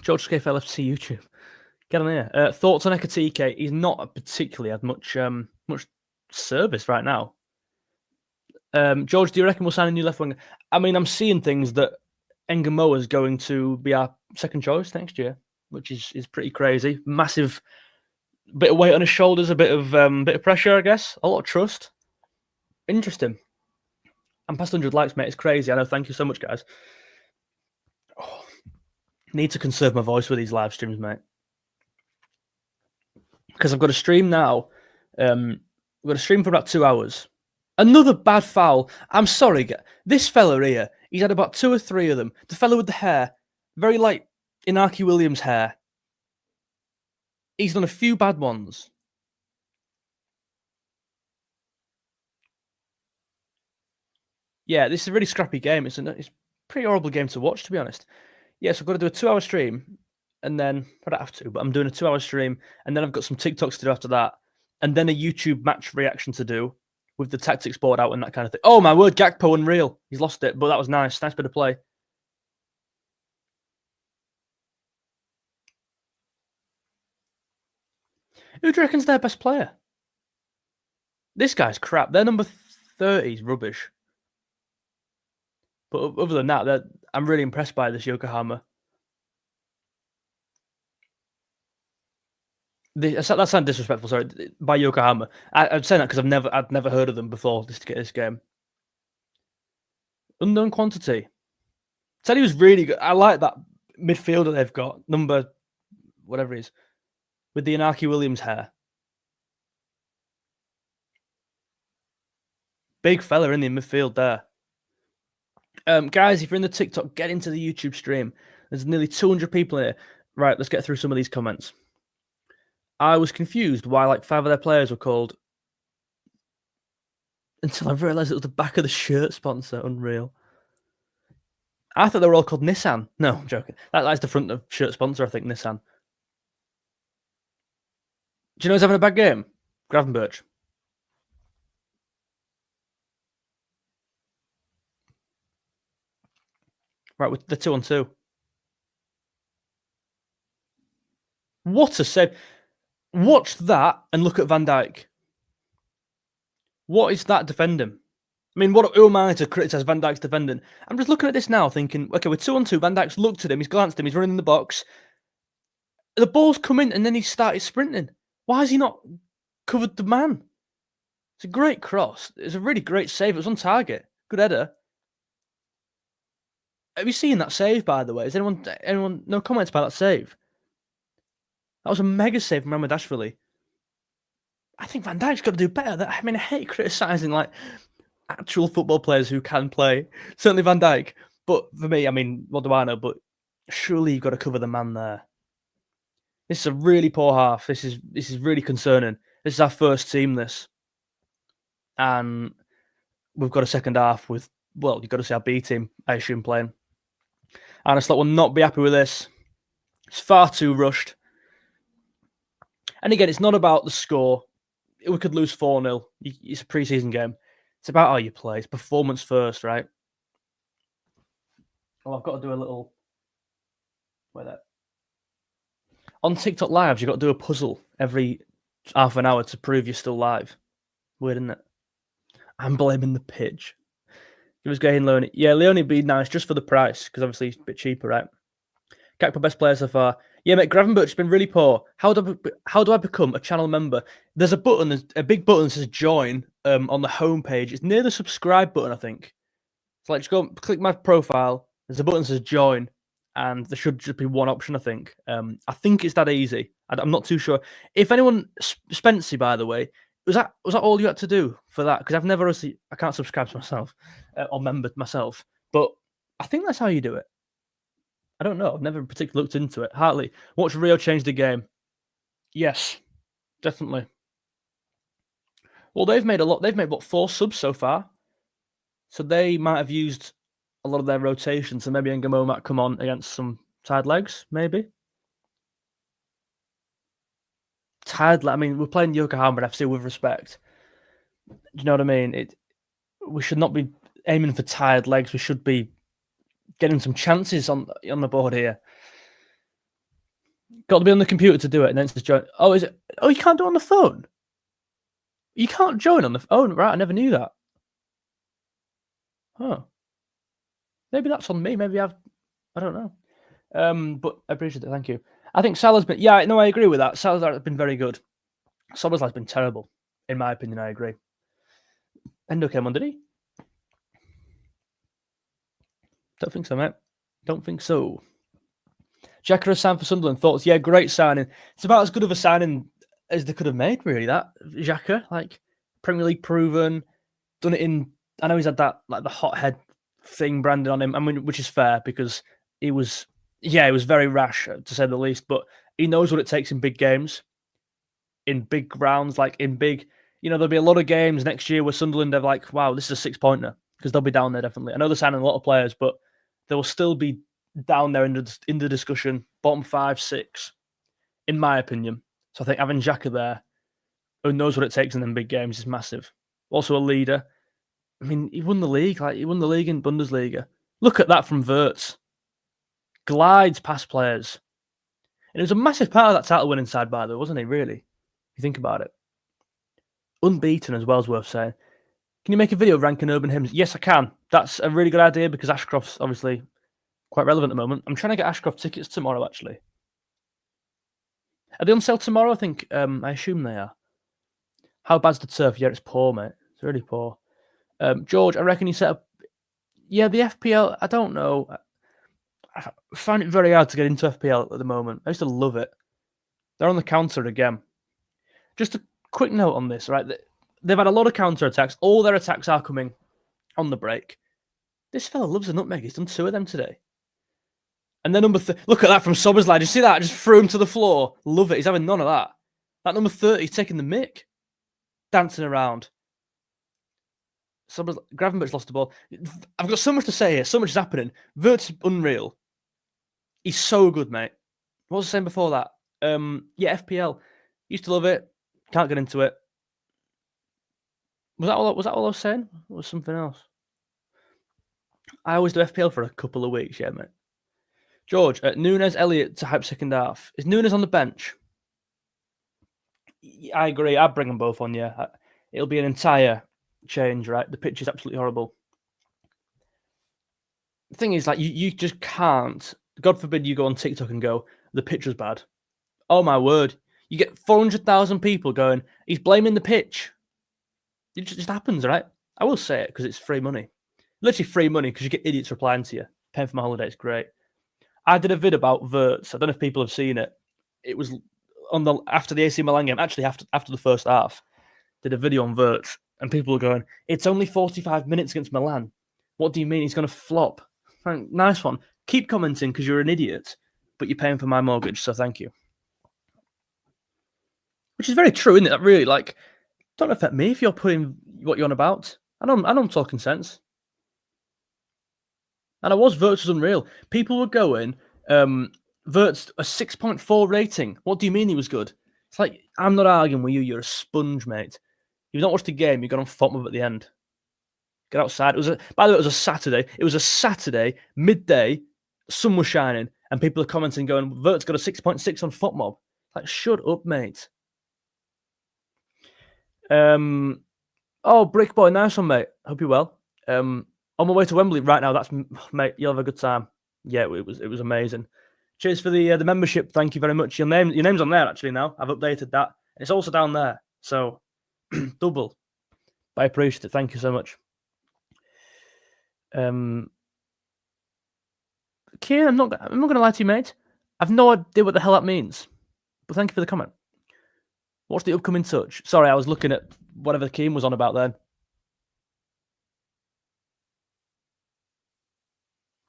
George Scaife LFC YouTube. Get on here. Thoughts on Ekatike? He's not particularly had much service right now. George, do you reckon we'll sign a new left winger? I mean, I'm seeing things that Engamoa is going to be our second choice next year, which is pretty crazy. Massive bit of weight on his shoulders, a bit of pressure, I guess. A lot of trust. Interesting. I'm past 100 likes, mate. It's crazy. I know. Thank you so much, guys. Oh, need to conserve my voice with these live streams, mate. Because I've got a stream now. I've got a stream for about 2 hours. Another bad foul. I'm sorry. This fella here, he's had about 2 or 3 of them. The fella with the hair, very like Inaki Williams hair. He's done a few bad ones. Yeah, this is a really scrappy game. It's a pretty horrible game to watch, to be honest. Yeah, so I've got to do a 2-hour stream, and then I don't have to, but I'm doing a 2-hour stream, and then I've got some TikToks to do after that, and then a YouTube match reaction to do with the tactics board out and that kind of thing. Oh my word, Gakpo unreal. He's lost it, but that was nice. Nice bit of play. Who do you reckon's their best player? This guy's crap. Their number 30 is rubbish. But other than that, I'm really impressed by this Yokohama. That sounds disrespectful. Sorry, by Yokohama. I'm saying that because I'd never heard of them before to get this game. Unknown quantity. Said he was really good. I like that midfielder they've got, number whatever it is, with the Inaki Williams hair. Big fella in the midfield there. Guys, if you're in the TikTok, get into the YouTube stream. There's nearly 200 people in here. Right, let's get through some of these comments. I was confused why like 5 of their players were called until I realised it was the back of the shirt sponsor. Unreal. I thought they were all called Nissan. No, I'm joking. That's the front of shirt sponsor, I think, Nissan. Do you know he's having a bad game? Gravenberch. Right, with the 2-on-2. What a save. Watch that and look at Van Dijk. What is that defending? I mean, who am I to criticise Van Dijk's defending? I'm just looking at this now thinking, okay, with 2-on-2, Van Dijk's looked at him, he's glanced at him, he's running in the box. The ball's come in and then he started sprinting. Why has he not covered the man? It's a great cross. It's a really great save. It was on target. Good header. Have you seen that save, by the way? Has anyone no comments about that save? That was a mega save from Ramadashvili. I think Van Dijk's got to do better. I mean, I hate criticising like actual football players who can play. Certainly Van Dijk. But for me, I mean, what do I know? But surely you've got to cover the man there. This is a really poor half. This is really concerning. This is our first team, this. And we've got a second half with, well, you've got to see our B team, I assume, playing. Arne Slot will not be happy with this. It's far too rushed. And again, it's not about the score. We could lose 4-0. It's a pre-season game. It's about how you play. It's performance first, right? Well, I've got to do a little... Wait there. On TikTok Lives, you've got to do a puzzle every half an hour to prove you're still live. Weird, isn't it? I'm blaming the pitch. It was getting Leone. Yeah, Leone would be nice just for the price, because obviously it's a bit cheaper, right? Gakpo best player so far. Yeah, mate, Gravenberch's been really poor. How do I become a channel member? There's a button, a big button that says join on the homepage. It's near the subscribe button, I think. So like, just go click my profile. There's a button that says join, and there should just be one option, I think. I think it's that easy. I'm not too sure. If anyone, Spency, by the way, was that all you had to do for that? Because I've never actually, I can't subscribe to myself or member myself, but I think that's how you do it. I don't know. I've never particularly looked into it. Hartley, watch Rio change the game. Yes, definitely. Well, they've made a lot. They've made, what, 4 subs so far? So they might have used a lot of their rotation. So maybe Ngamo might come on against some tired legs, maybe. I mean, we're playing Yokohama FC with respect. Do you know what I mean? We should not be aiming for tired legs. We should be getting some chances on the board here. Got to be on the computer to do it, and then it's just join. Oh, is it? Oh, you can't do it on the phone. You can't join on the phone, right? I never knew that. Huh. Maybe that's on me. Maybe I don't know. But I appreciate it. Thank you. I think Salah's been. Yeah, no, I agree with that. Salah's been very good. Soboslai's been terrible, in my opinion. I agree. Endo came on, did he? Don't think so, mate. Don't think so. Xhaka has signed for Sunderland. Thoughts? Yeah, great signing. It's about as good of a signing as they could have made, really, that. Xhaka, like, Premier League proven, done it in... I know he's had that, like, the hothead thing branded on him, I mean, which is fair, because he was very rash, to say the least, but he knows what it takes in big games, in big grounds, like, in big... You know, there'll be a lot of games next year where Sunderland are like, wow, this is a 6-pointer, because they'll be down there, definitely. I know they're signing a lot of players, but they will still be down there in the discussion, bottom 5, 6, in my opinion. So I think having Xhaka there, who knows what it takes in them big games, is massive. Also a leader. I mean, he won the league. Like, he won the league in Bundesliga. Look at that from Wirtz. Glides past players. And it was a massive part of that title winning side, by the way, wasn't he, really? If you think about it. Unbeaten as well, is worth saying. Can you make a video ranking urban hymns? Yes, I can. That's a really good idea, because Ashcroft's obviously quite relevant at the moment. I'm trying to get Ashcroft tickets tomorrow, actually. Are they on sale tomorrow? I think, I assume they are. How bad's the turf? Yeah, it's poor, mate. It's really poor. George, I reckon you set up... Yeah, the FPL, I don't know. I find it very hard to get into FPL at the moment. I used to love it. They're on the counter again. Just a quick note on this, right? They've had a lot of counter-attacks. All their attacks are coming on the break. This fella loves a nutmeg. He's done 2 of them today. And then number 30, look at that from Soboslai. Did you see that? Just threw him to the floor. Love it. He's having none of that. That number 30, he's taking the mick. Dancing around. Gravenberch lost the ball. I've got so much to say here. So much is happening. Wirtz is unreal. He's so good, mate. What was I saying before that? Yeah, FPL. Used to love it. Can't get into it. Was that all I was saying? Or was something else? I always do FPL for a couple of weeks, yeah, mate. George, Nunes, Elliott to hype second half. Is Nunes on the bench? I agree. I'd bring them both on, yeah. It'll be an entire change, right? The pitch is absolutely horrible. The thing is, like, you just can't. God forbid you go on TikTok and go, the pitch was bad. Oh, my word. You get 400,000 people going, he's blaming the pitch. It just happens, right? I will say it because it's free money. Literally free money because you get idiots replying to you. Paying for my holiday, it's great. I did a vid about Wirtz. I don't know if people have seen it. It was after the AC Milan game, actually after the first half. Did a video on Wirtz, and people were going, it's only 45 minutes against Milan. What do you mean he's going to flop? Nice one. Keep commenting because you're an idiot, but you're paying for my mortgage, so thank you. Which is very true, isn't it? That really, like, don't affect me if you're putting what you're on about. I know I'm talking sense. And I was Verts was unreal. People were going, Verts a 6.4 rating. What do you mean he was good? It's like, I'm not arguing with you. You're a sponge, mate. You've not watched the game. You got on FOTMOB at the end. Get outside. By the way, it was a Saturday. It was a Saturday, midday, sun was shining, and people are commenting going, Vert's got a 6.6 on FOTMOB. Like, shut up, mate. Oh, Brick Boy, nice one, mate. Hope you're well. On my way to Wembley right now. That's mate. You'll have a good time. Yeah, it was amazing. Cheers for the membership. Thank you very much. Your name's on there actually now. I've updated that. It's also down there. So double. I appreciate it. Thank you so much. Kieran, I'm not gonna lie to you, mate. I've no idea what the hell that means. But thank you for the comment. What's the upcoming touch? Sorry, I was looking at whatever Keen was on about then.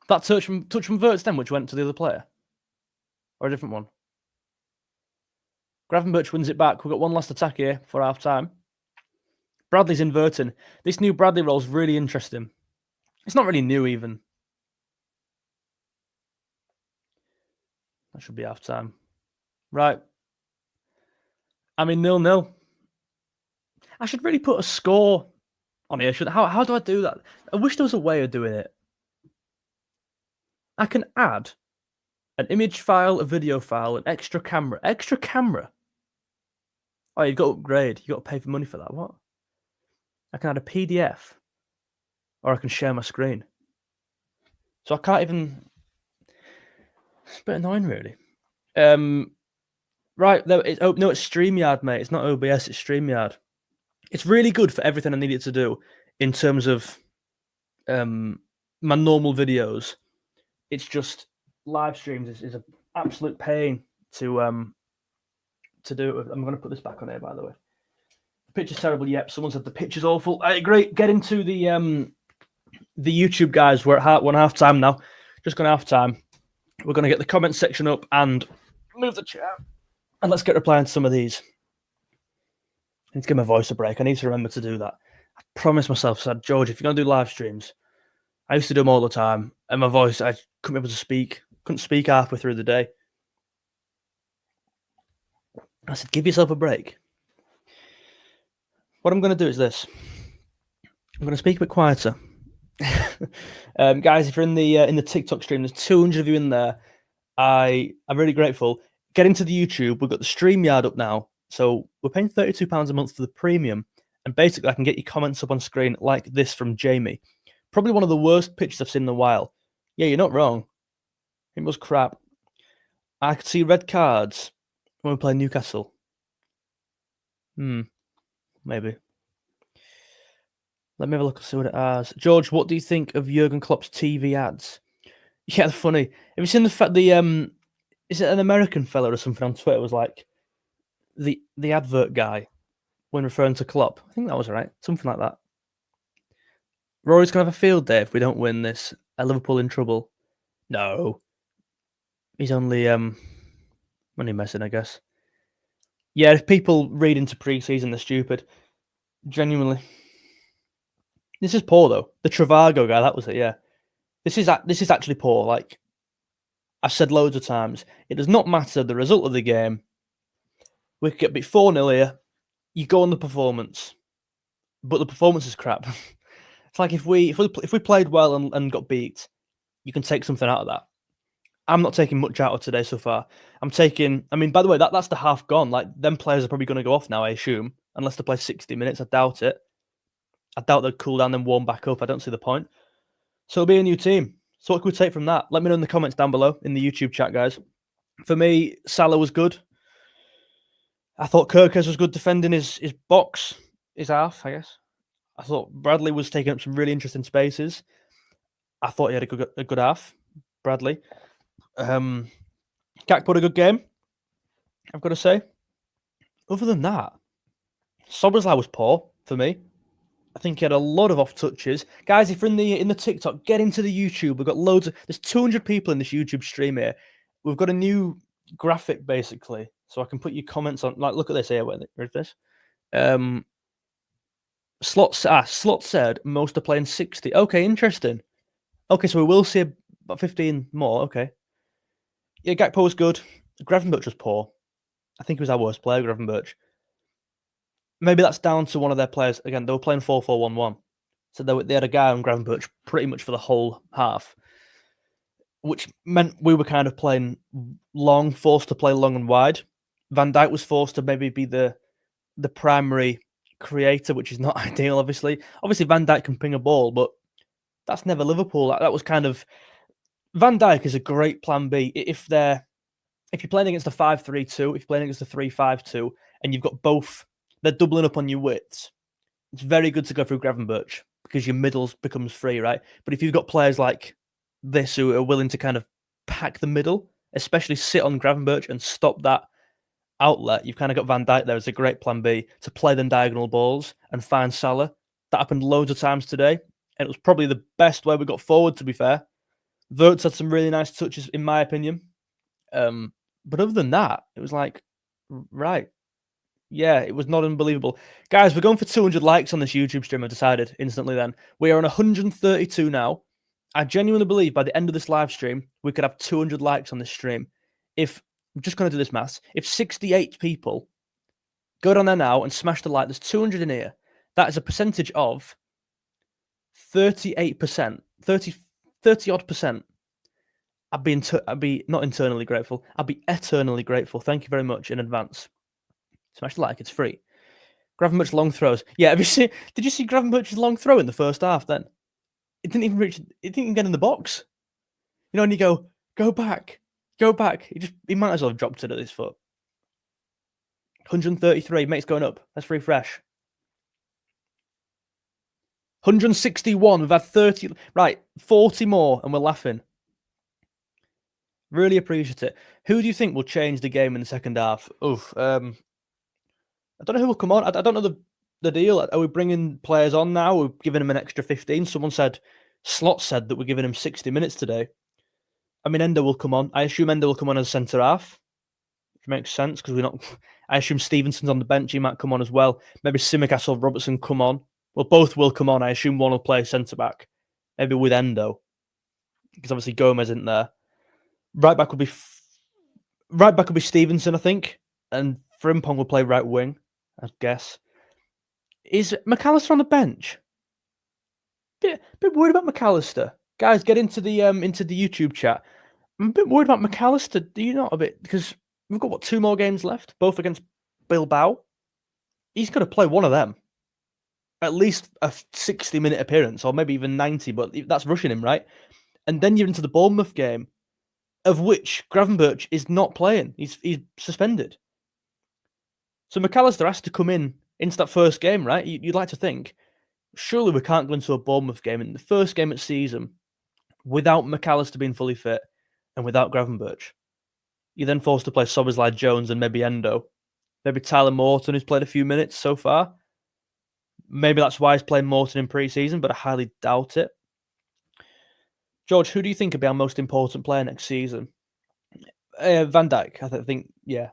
That touch from Verts then, which went to the other player? Or a different one? Gravenberch wins it back. We've got one last attack here for half time. Bradley's inverting. This new Bradley role is really interesting. It's not really new even. That should be half time. Right. I mean, 0-0. I should really put a score on here. How do I do that? I wish there was a way of doing it. I can add an image file, a video file, an extra camera. Extra camera? Oh, you've got to upgrade. You've got to pay for money for that. What? I can add a PDF. Or I can share my screen. So I can't even... It's a bit annoying, really. Right, no, it's StreamYard, mate. It's not OBS, it's StreamYard. It's really good for everything I need it to do in terms of my normal videos. It's just live streams is an absolute pain to do it with. I'm going to put this back on here, by the way. The picture's terrible. Yep, someone said the picture's awful. Great. Get into the YouTube guys. We're at half time now. Just gone half time. We're going to get the comment section up and move the chat. And let's get replying to some of these. I need to give my voice a break. I need to remember to do that. I promised myself, said, George, if you're going to do live streams, I used to do them all the time. And my voice, I couldn't be able to speak. Couldn't speak halfway through the day. I said, give yourself a break. What I'm going to do is this. I'm going to speak a bit quieter. Guys, if you're in the TikTok stream, there's 200 of you in there. I'm really grateful. Get into the YouTube. We've got the StreamYard up now. So we're paying £32 a month for the premium. And basically, I can get your comments up on screen like this from Jamie. Probably one of the worst pictures I've seen in a while. Yeah, you're not wrong. It was crap. I could see red cards when we play Newcastle. Maybe. Let me have a look and see what it has. George, what do you think of Jurgen Klopp's TV ads? Yeah, they're funny. Have you seen the fact is it an American fella or something on Twitter was like the advert guy when referring to Klopp? I think that was right. Something like that. Rory's gonna have a field day if we don't win this. Are Liverpool in trouble? No. He's only money messing, I guess. Yeah, if people read into pre-season, they're stupid. Genuinely. This is poor though. The Travago guy, that was it, yeah. This is actually poor. Like I've said loads of times, it does not matter the result of the game. We could get beat 4-0 here. You go on the performance, but the performance is crap. It's like if we played well and got beat, you can take something out of that. I'm not taking much out of today so far. By the way, that's the half gone. Like them players are probably going to go off now, I assume, unless they play 60 minutes. I doubt it. I doubt they'll cool down and warm back up. I don't see the point. So it'll be a new team. So what can we take from that? Let me know in the comments down below in the YouTube chat, guys. For me, Salah was good. I thought Kirkes was good defending his box, his half, I guess. I thought Bradley was taking up some really interesting spaces. I thought he had a good half, Bradley. Gakpo had a good game, I've got to say. Other than that, Soboslai was poor for me. I think he had a lot of off touches. Guys, if you're in the TikTok, get into the YouTube. We've got there's 200 people in this YouTube stream here. We've got a new graphic, basically. So I can put your comments on, like, look at this here. Read this. Slot said most are playing 60. Okay, interesting. Okay, so we will see about 15 more. Okay. Yeah, Gakpo was good. Gravenberch was poor. I think he was our worst player, Gravenberch. Maybe that's down to one of their players. Again, they were playing 4-4-1-1. So they had a guy on Gravenberch pretty much for the whole half, which meant we were kind of playing long, forced to play long and wide. Van Dijk was forced to maybe be the primary creator, which is not ideal, obviously. Obviously, Van Dijk can ping a ball, but that's never Liverpool. That was kind of... Van Dijk is a great plan B. If you're playing against a 5-3-2, if you're playing against a 3-5-2, and you've got both, they're doubling up on your widths, it's very good to go through Gravenberch because your middle becomes free, right? But if you've got players like this who are willing to kind of pack the middle, especially sit on Gravenberch and stop that outlet, you've kind of got Van Dijk there as a great plan B to play them diagonal balls and find Salah. That happened loads of times today, and it was probably the best way we got forward, to be fair. Wirtz had some really nice touches, in my opinion. But other than that, it was like, right. Yeah, it was not unbelievable. Guys, we're going for 200 likes on this YouTube stream, I decided instantly then. We are on 132 now. I genuinely believe by the end of this live stream, we could have 200 likes on this stream. If, I'm just going to do this maths, if 68 people go down there now and smash the like, there's 200 in here. That is a percentage of 38%, 30 odd percent. I'd be not internally grateful. I'd be eternally grateful. Thank you very much in advance. Smash the like, it's free. Gravenberch long throws. Yeah, did you see Gravenberch's long throw in the first half then? It didn't even reach, it didn't even get in the box. You know, and you go back. He might as well have dropped it at his foot. 133, mate's going up. Let's refresh. 161, we've had 30, right, 40 more, and we're laughing. Really appreciate it. Who do you think will change the game in the second half? I don't know who will come on. I don't know the deal. Are we bringing players on now? We're giving him an extra 15. Someone said, Slot said that we're giving him 60 minutes today. I mean, Endo will come on. I assume Endo will come on as centre half, which makes sense because we're not. I assume Stevenson's on the bench. He might come on as well. Maybe Tsimikas or Robertson come on. Well, both will come on. I assume one will play centre back, maybe with Endo, because obviously Gomez isn't there. Right back would be Stevenson, I think, and Frimpong will play right wing, I guess. Is McAllister on the bench? Bit worried about McAllister. Guys, get into the YouTube chat. I'm a bit worried about McAllister. Do you not a bit? Because we've got 2 more games left, both against Bilbao. He's got to play one of them. At least a 60-minute appearance, or maybe even 90, but that's rushing him, right? And then you're into the Bournemouth game, of which Gravenberch is not playing. He's suspended. So McAllister has to come into that first game, right? You'd like to think. Surely we can't go into a Bournemouth game in the first game of the season without McAllister being fully fit and without Gravenberch. You're then forced to play Szoboszlai, Jones, and maybe Endo. Maybe Tyler Morton, who's played a few minutes so far. Maybe that's why he's playing Morton in pre-season, but I highly doubt it. George, who do you think will be our most important player next season? Van Dijk, I think, yeah.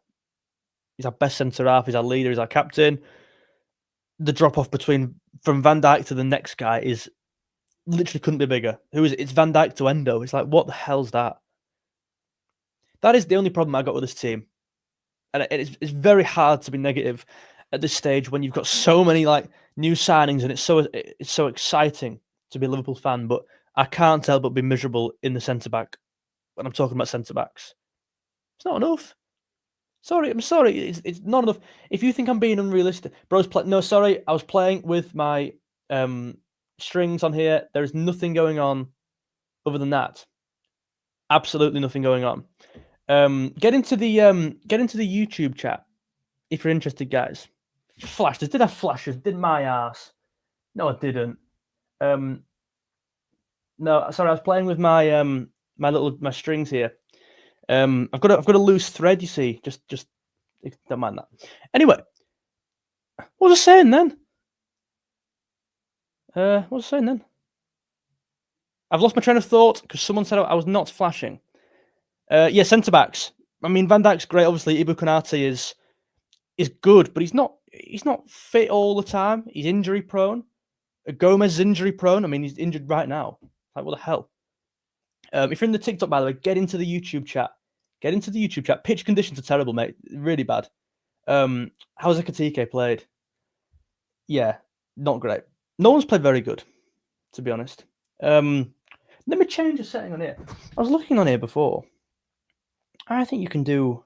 He's our best centre-half, he's our leader, he's our captain. The drop-off from Van Dijk to the next guy is literally couldn't be bigger. Who is it? It's Van Dijk to Endo. It's like, what the hell's that? That is the only problem I got with this team. And it's very hard to be negative at this stage when you've got so many like new signings and it's so exciting to be a Liverpool fan, but I can't help but be miserable in the centre-back when I'm talking about centre-backs. It's not enough. I'm sorry. It's not enough. If you think I'm being unrealistic, no, sorry. I was playing with my strings on here. There is nothing going on other than that. Absolutely nothing going on. Get into the YouTube chat if you're interested, guys. Flashes. Did I have flashes? Did my ass? No, I didn't. No, sorry. I was playing with my my strings here. I've got a loose thread, you see. Just don't mind that. Anyway, what was I saying then? I've lost my train of thought because someone said I was not flashing. Yeah, centre backs. I mean, Van Dijk's great. Obviously, Ibu Konate is good, but he's not he's not fit all the time. He's injury prone. Gomez is injury prone. I mean, he's injured right now. Like, what the hell? If you're in the TikTok, by the way, get into the YouTube chat. Get into the YouTube chat. Pitch conditions are terrible, mate. Really bad. How's Ekatike played? Yeah, not great. No one's played very good, to be honest. Let me change the setting on here. I was looking on here before. I think you can do.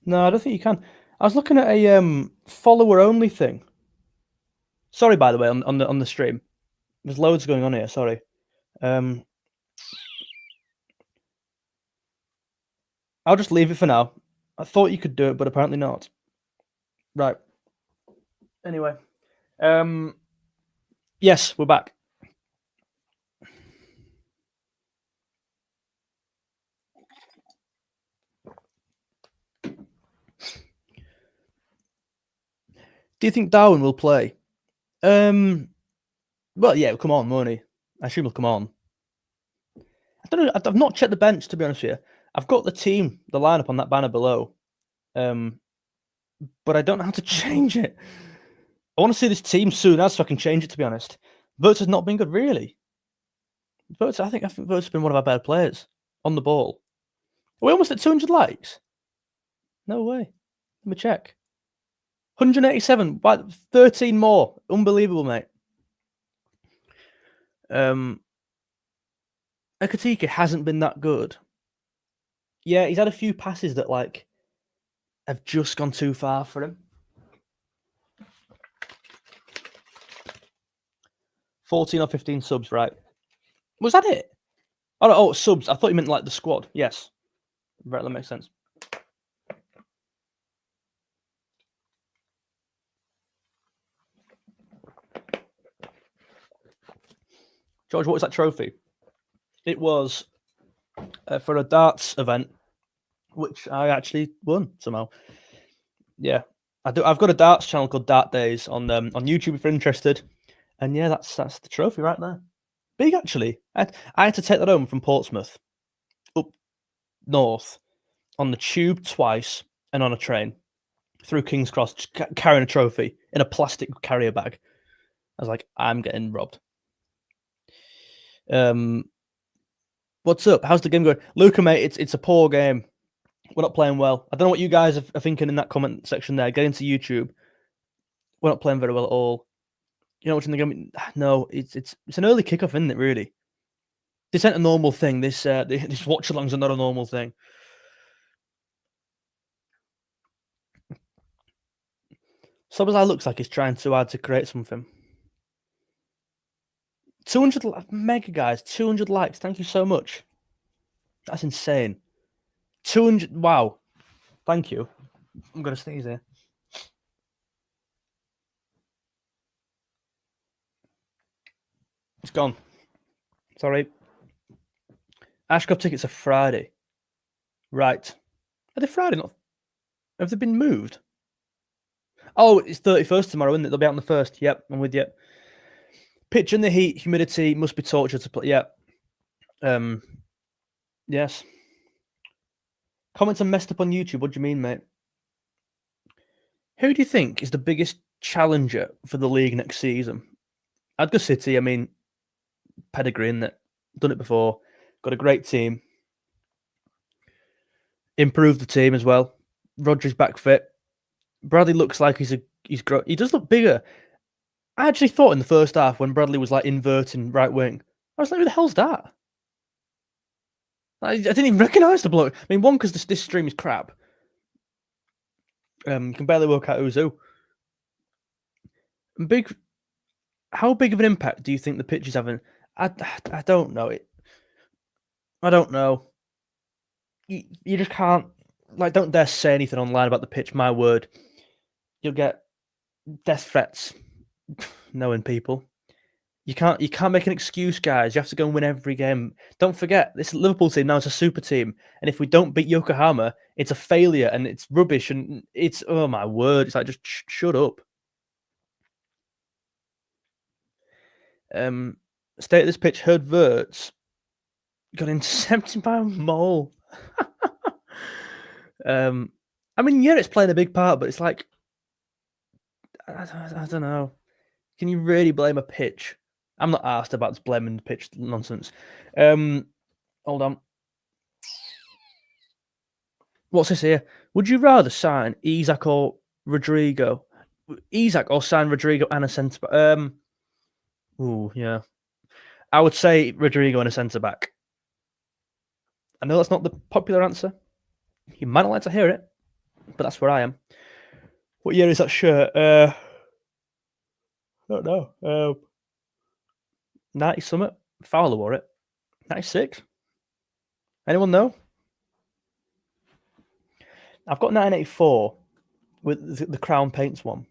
No, I don't think you can. I was looking at a follower only thing. Sorry, by the way, on the stream. There's loads going on here. Sorry. I'll just leave it for now. I thought you could do it, but apparently not. Right. Anyway. Yes, we're back. Do you think Darwin will play? Well, yeah, come on, won't he? I assume he'll come on. I don't know. I've not checked the bench, to be honest with you. I've got the team, the lineup on that banner below, but I don't know how to change it. I want to see this team soon as so I can change it, to be honest. Verts has not been good, really. I think Verts has been one of our better players on the ball. Are we almost at 200 likes? No way. Let me check. 187, 13 more. Unbelievable, mate. Ekatike hasn't been that good. Yeah, he's had a few passes that have just gone too far for him. 14 or 15 subs, right? Was that it? Oh, subs. I thought you meant like the squad. Yes. Right, that makes sense. George, what was that trophy? It was for a darts event, which I actually won somehow. Yeah, I do. I've got a darts channel called Dart Days on YouTube if you're interested. And yeah, that's the trophy right there. Big actually. I had to take that home from Portsmouth up north on the tube twice and on a train through King's Cross, carrying a trophy in a plastic carrier bag. I was like, I'm getting robbed. What's up? How's the game going? Luca, mate, it's a poor game. We're not playing well. I don't know what you guys are thinking in that comment section there. Get into YouTube. We're not playing very well at all. You're not watching the game? No, it's an early kickoff, isn't it, really? This ain't a normal thing. This watch-alongs are not a normal thing. Sobazai looks like he's trying too hard to create something. 200 mega guys, 200 likes. Thank you so much. That's insane. 200. Wow. Thank you. I'm gonna sneeze here. It's gone. Sorry. Ashcroft tickets are Friday. Right. Are they Friday? Not. Have they been moved? Oh, it's 31st tomorrow, isn't it? They'll be out on the 1st. Yep, I'm with you. Pitch in the heat, humidity must be torture to play. Yeah. Yes. Comments are messed up on YouTube. What do you mean, mate? Who do you think is the biggest challenger for the league next season? I'd go City. I mean, pedigree in that. Done it before. Got a great team. Improved the team as well. Rodri's back fit. Bradley looks like he's grown. He does look bigger. I actually thought in the first half when Bradley was like inverting right wing, I was like, who the hell's that? I didn't even recognise the bloke. I mean, one, because this stream is crap. You can barely work out who's who. How big of an impact do you think the pitch is having? I don't know it. I don't know. You just can't, don't dare say anything online about the pitch. My word, you'll get death threats. Knowing people, you can't make an excuse, guys. You have to go and win every game. Don't forget, this Liverpool team now is a super team, and if we don't beat Yokohama, it's a failure and it's rubbish. And it's, oh my word, it's like, just shut up. State of this pitch, heard Verts got intercepted by a mole. I mean, yeah, it's playing a big part, but it's like, I don't know. Can you really blame a pitch? I'm not asked about this blaming the pitch nonsense. Hold on. What's this here? Would you rather sign Isak or Rodrigo? Isak or sign Rodrigo and a centre back? Yeah. I would say Rodrigo and a centre back. I know that's not the popular answer. You might not like to hear it, but that's where I am. What year is that shirt? I don't know. 90 something. Fowler wore it. 96. Anyone know? I've got 1984 with the Crown Paints one.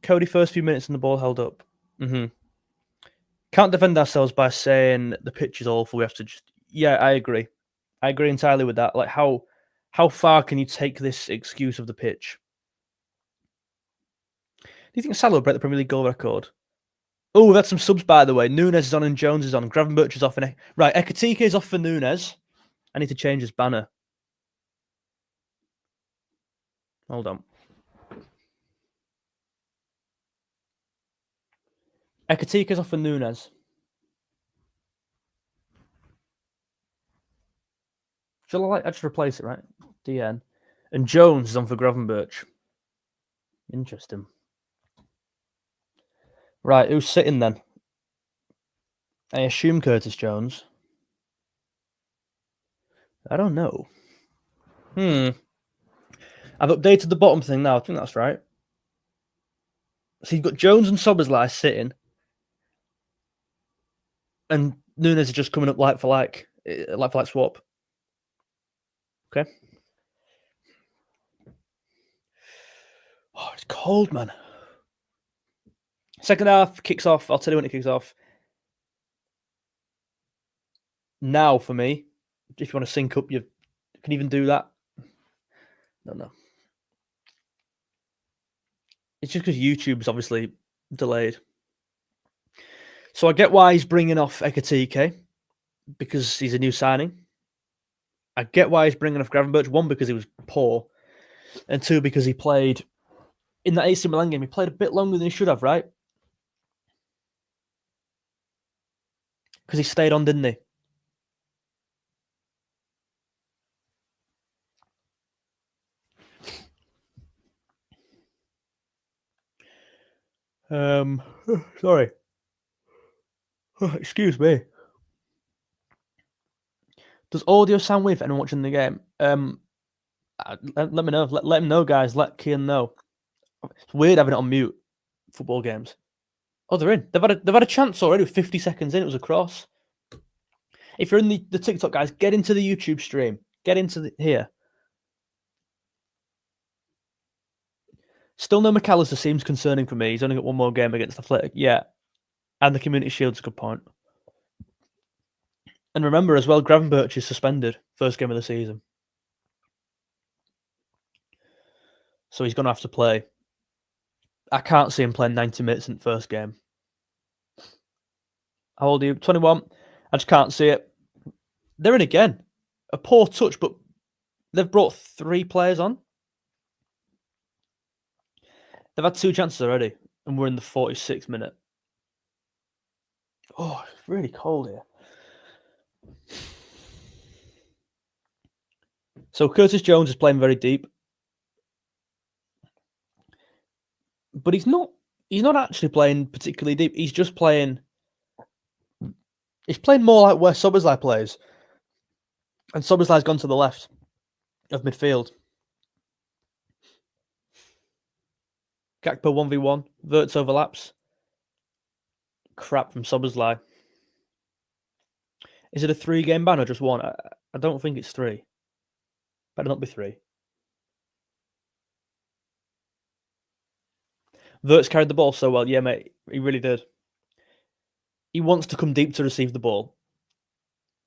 Cody, first few minutes and the ball held up. Can't defend ourselves by saying the pitch is awful. We have to just... Yeah, I agree. I agree entirely with that. Like, how far can you take this excuse of the pitch? Do you think Salah will break the Premier League goal record? Oh, we've had some subs, by the way. Nunes is on and Jones is on. Gravenberch is off. Right, Ekatike is off for Nunes. I need to change his banner. Hold on. Ekatike is off for Nunes. Shall I just replace it, right? DN. And Jones is on for Gravenberch. Interesting. Right, who's sitting then? I assume Curtis Jones. I don't know. I've updated the bottom thing now. I think that's right. So you've got Jones and Szoboszlai sitting. And Nunes is just coming up like for like swap. Okay. Oh, it's cold, man. Second half kicks off. I'll tell you when it kicks off. Now, for me, if you want to sync up, you can even do that. No. It's just because YouTube's obviously delayed. So I get why he's bringing off Ekatike, because he's a new signing. I get why he's bringing off Gravenberch. One, because he was poor. And two, because he played... In that AC Milan game, he played a bit longer than he should have, right? Because he stayed on, didn't he? Sorry. Excuse me. Does audio sound weird for anyone watching the game? Let me know. Let him know, guys. Let Kian know. It's weird having it on mute. Football games. Oh, they're in. They've had a chance already. 50 seconds in, it was a cross. If you're in the TikTok, guys, get into the YouTube stream. Get into here. Still no McAllister seems concerning for me. He's only got one more game against Athletic. Yeah. And the Community Shield's a good point. And remember as well, Gravenberch is suspended. First game of the season. So he's going to have to play. I can't see him playing 90 minutes in the first game. How old are you? 21. I just can't see it. They're in again. A poor touch, but they've brought 3 players on. They've had 2 chances already, and we're in the 46th minute. Oh, it's really cold here. So Curtis Jones is playing very deep. But he's not actually playing particularly deep. He's just playing... He's playing more like where Szoboszlai plays. And Szoboszlai's gone to the left of midfield. Gakpo 1v1. Verts overlaps. Crap from Szoboszlai. Is it a 3-game ban or just 1? I don't think it's 3. Better not be 3. Verts carried the ball so well. Yeah, mate. He really did. He wants to come deep to receive the ball.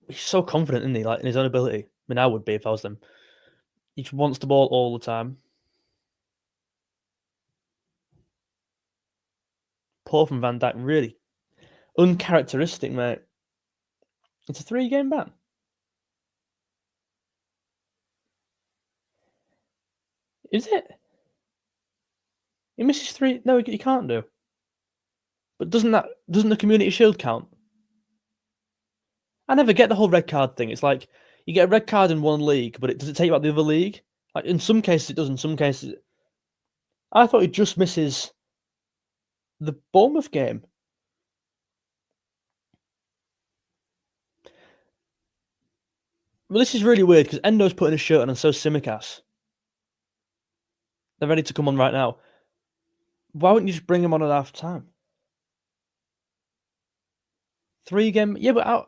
He's so confident, isn't he? Like, in his own ability. I mean, I would be if I was them. He just wants the ball all the time. poor from Van Dijk. Really uncharacteristic, mate. It's a 3-game ban. Is it? He misses 3. No, he can't do. But doesn't the Community Shield count? I never get the whole red card thing. It's like you get a red card in one league, but does it take you out the other league? Like in some cases it does, in some cases I thought he just misses the Bournemouth game. Well, this is really weird because Endo's putting a shirt on and so Simicast. They're ready to come on right now. Why wouldn't you just bring him on at half time? 3-game, yeah, but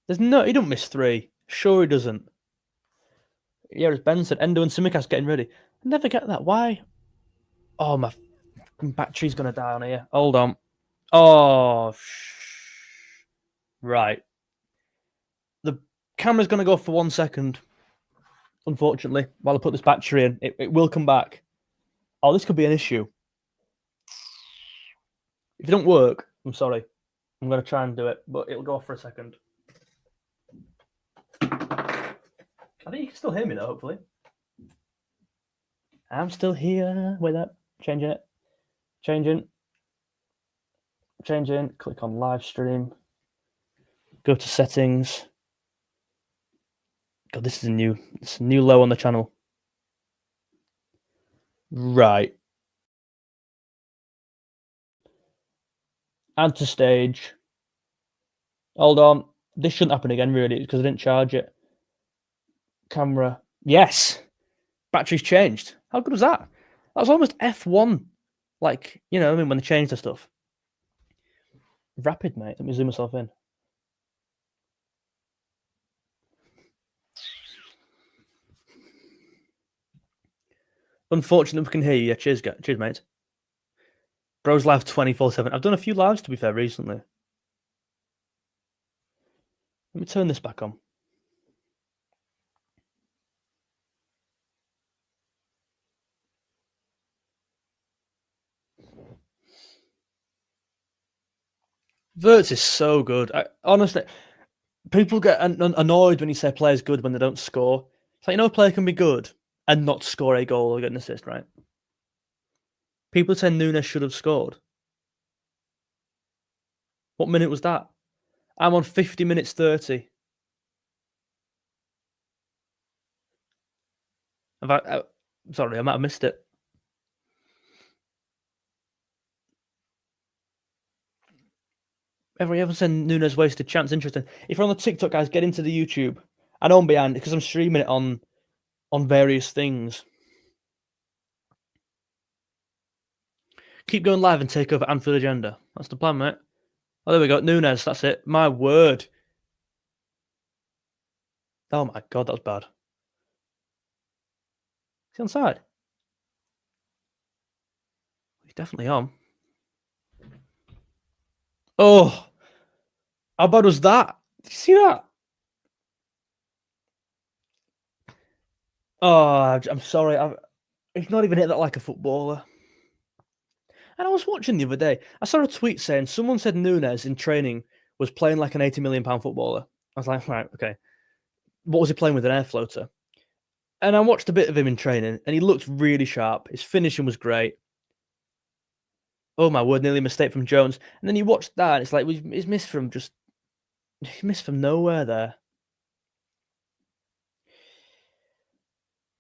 he don't miss 3. Sure he doesn't. Yeah, as Ben said, Endo and Simicast getting ready. I never get that. Why? Oh, my battery's gonna die on here. Hold on. Oh, right. The camera's gonna go for 1 second. Unfortunately, while I put this battery in, it will come back. Oh, this could be an issue. If it don't work, I'm sorry. I'm gonna try and do it, but it'll go off for a second. I think you can still hear me though, hopefully. I'm still here. Wait up. Changing it. Changing. Click on live stream. Go to settings. God, this is a new low on the channel. Right. Add to stage. Hold on. This shouldn't happen again, really, because I didn't charge it. Camera. Yes. Battery's changed. How good was that? That was almost F1. Like, you know, I mean, when they changed the stuff. Rapid, mate. Let me zoom myself in. Unfortunately, we can hear you. Yeah, cheers, mate. Bros live 24/7. I've done a few lives, to be fair, recently. Let me turn this back on. Verts is so good. Honestly, people get annoyed when you say player's good when they don't score. It's like, you know, a player can be good and not score a goal or get an assist, right? People say Nunes should have scored. What minute was that? I'm on 50 minutes 30. Sorry, I might have missed it. Everyone said Nunes wasted chance. Interesting. If you're on the TikTok, guys, get into the YouTube. I know I'm behind because I'm streaming it on various things. Keep going live and take over Anfield Agenda. That's the plan, mate. Oh, there we go. Nunes, that's it. My word. Oh my God, that was bad. Is he on side? He's definitely on. Oh, how bad was that? Did you see that? Oh, I'm sorry. He's not even hit that like a footballer. And I was watching the other day. I saw a tweet saying someone said Nunes in training was playing like an £80 million footballer. I was like, right, okay. What was he playing with, an air floater? And I watched a bit of him in training, and he looked really sharp. His finishing was great. Oh my word, nearly a mistake from Jones. And then you watch that, and it's like he's missed from nowhere there.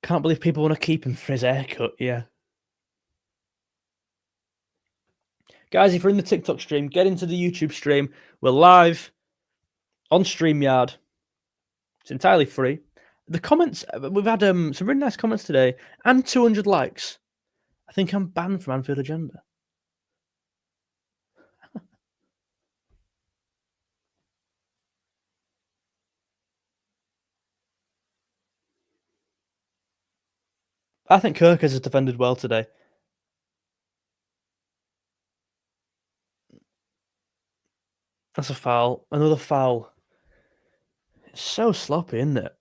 Can't believe people want to keep him for his haircut. Yeah. Guys, if you're in the TikTok stream, get into the YouTube stream. We're live on StreamYard. It's entirely free. The comments, we've had some really nice comments today and 200 likes. I think I'm banned from Anfield Agenda. I think Kirk has defended well today. That's a foul. Another foul. It's so sloppy, isn't it?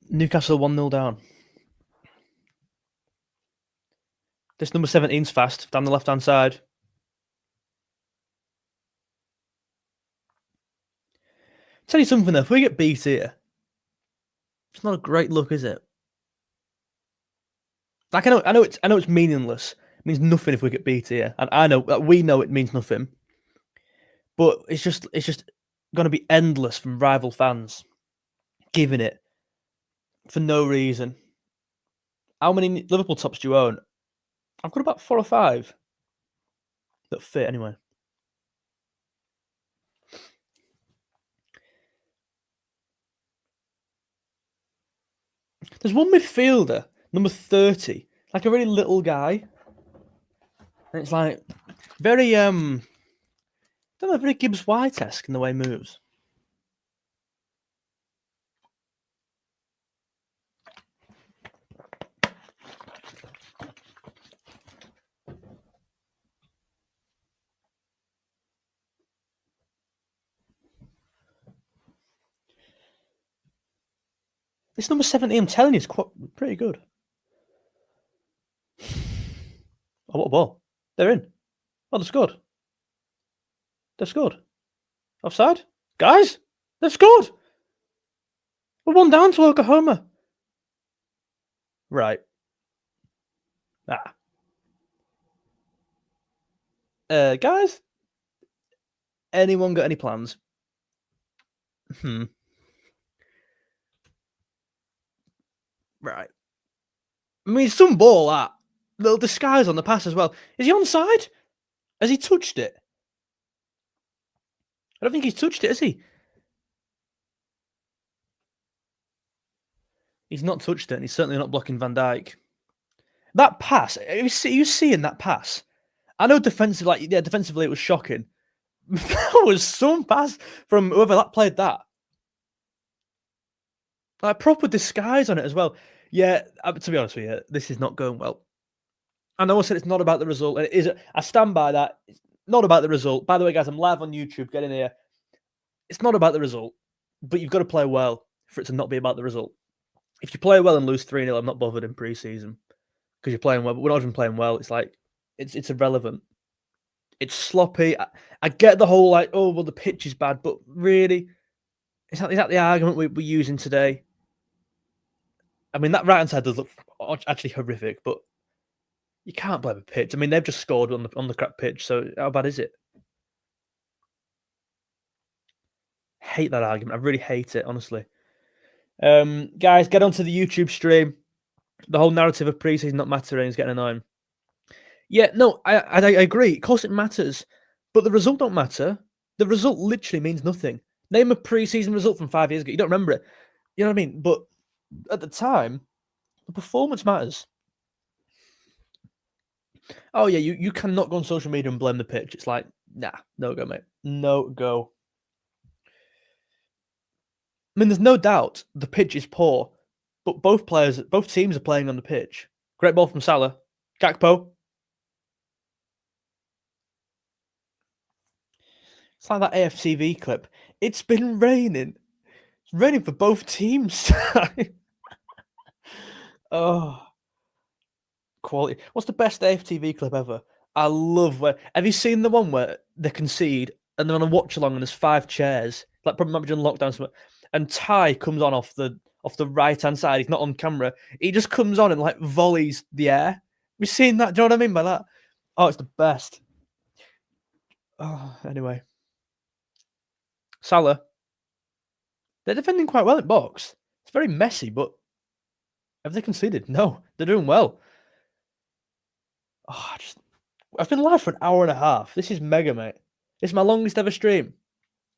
Newcastle 1-0 down. This number 17's fast, down the left-hand side. Tell you something though, if we get beat here, it's not a great look, is it? Like I know it's meaningless. It means nothing if we get beat here, and I know we know it means nothing. But it's just going to be endless from rival fans giving it for no reason. How many Liverpool tops do you own? I've got about 4 or 5 that fit anyway. There's one midfielder, number 30, like a really little guy. And it's like very I don't know, very Gibbs White-esque in the way he moves. This number 70, I'm telling you, is pretty good. Oh, what a ball. They're in. Oh, they've scored. They've scored. Offside? Guys, they've scored. We're 1 down to Yokohama. Right. Guys, anyone got any plans? Right. I mean, some ball, that. Little disguise on the pass as well. Is he onside? Has he touched it? I don't think he's touched it, has he? He's not touched it, and he's certainly not blocking Van Dijk. That pass, are you seeing that pass? I know defensively it was shocking. That was some pass from whoever that played that. Like, proper disguise on it as well. Yeah, to be honest with you, this is not going well. I know I said it's not about the result, and it is. I stand by that. It's not about the result. By the way, guys, I'm live on YouTube. Get in here. It's not about the result, but you've got to play well for it to not be about the result. If you play well and lose 3-0, I'm not bothered in pre-season because you're playing well, but we're not even playing well. It's like, it's irrelevant. It's sloppy. I get the whole, like, oh, well, the pitch is bad, but really, is that the argument we're using today? I mean, that right-hand side does look actually horrific, but you can't blame the pitch. I mean, they've just scored on the crap pitch, so how bad is it? Hate that argument. I really hate it, honestly. Guys, get onto the YouTube stream. The whole narrative of pre-season not mattering is getting annoying. Yeah, no, I agree. Of course it matters, but the result don't matter. The result literally means nothing. Name a pre-season result from 5 years ago. You don't remember it. You know what I mean? But at the time, the performance matters. Oh yeah, you cannot go on social media and blame the pitch. It's like, nah, no go, mate. No go. I mean, there's no doubt the pitch is poor, but both teams are playing on the pitch. Great ball from Salah. Gakpo. It's like that AFTV clip. It's been raining. It's raining for both teams. Oh, quality. What's the best AFTV clip ever? I love where. Have you seen the one where they concede and they're on a watch-along and there's 5 chairs? Like, probably might be during lockdown somewhere. And Ty comes on off the right-hand side. He's not on camera. He just comes on and, like, volleys the air. Have you seen that? Do you know what I mean by that? Oh, it's the best. Oh, anyway. Salah. They're defending quite well in box. It's very messy, but have they conceded? No, they're doing well. Oh, I've been live for an hour and a half. This is mega, mate. This is my longest ever stream.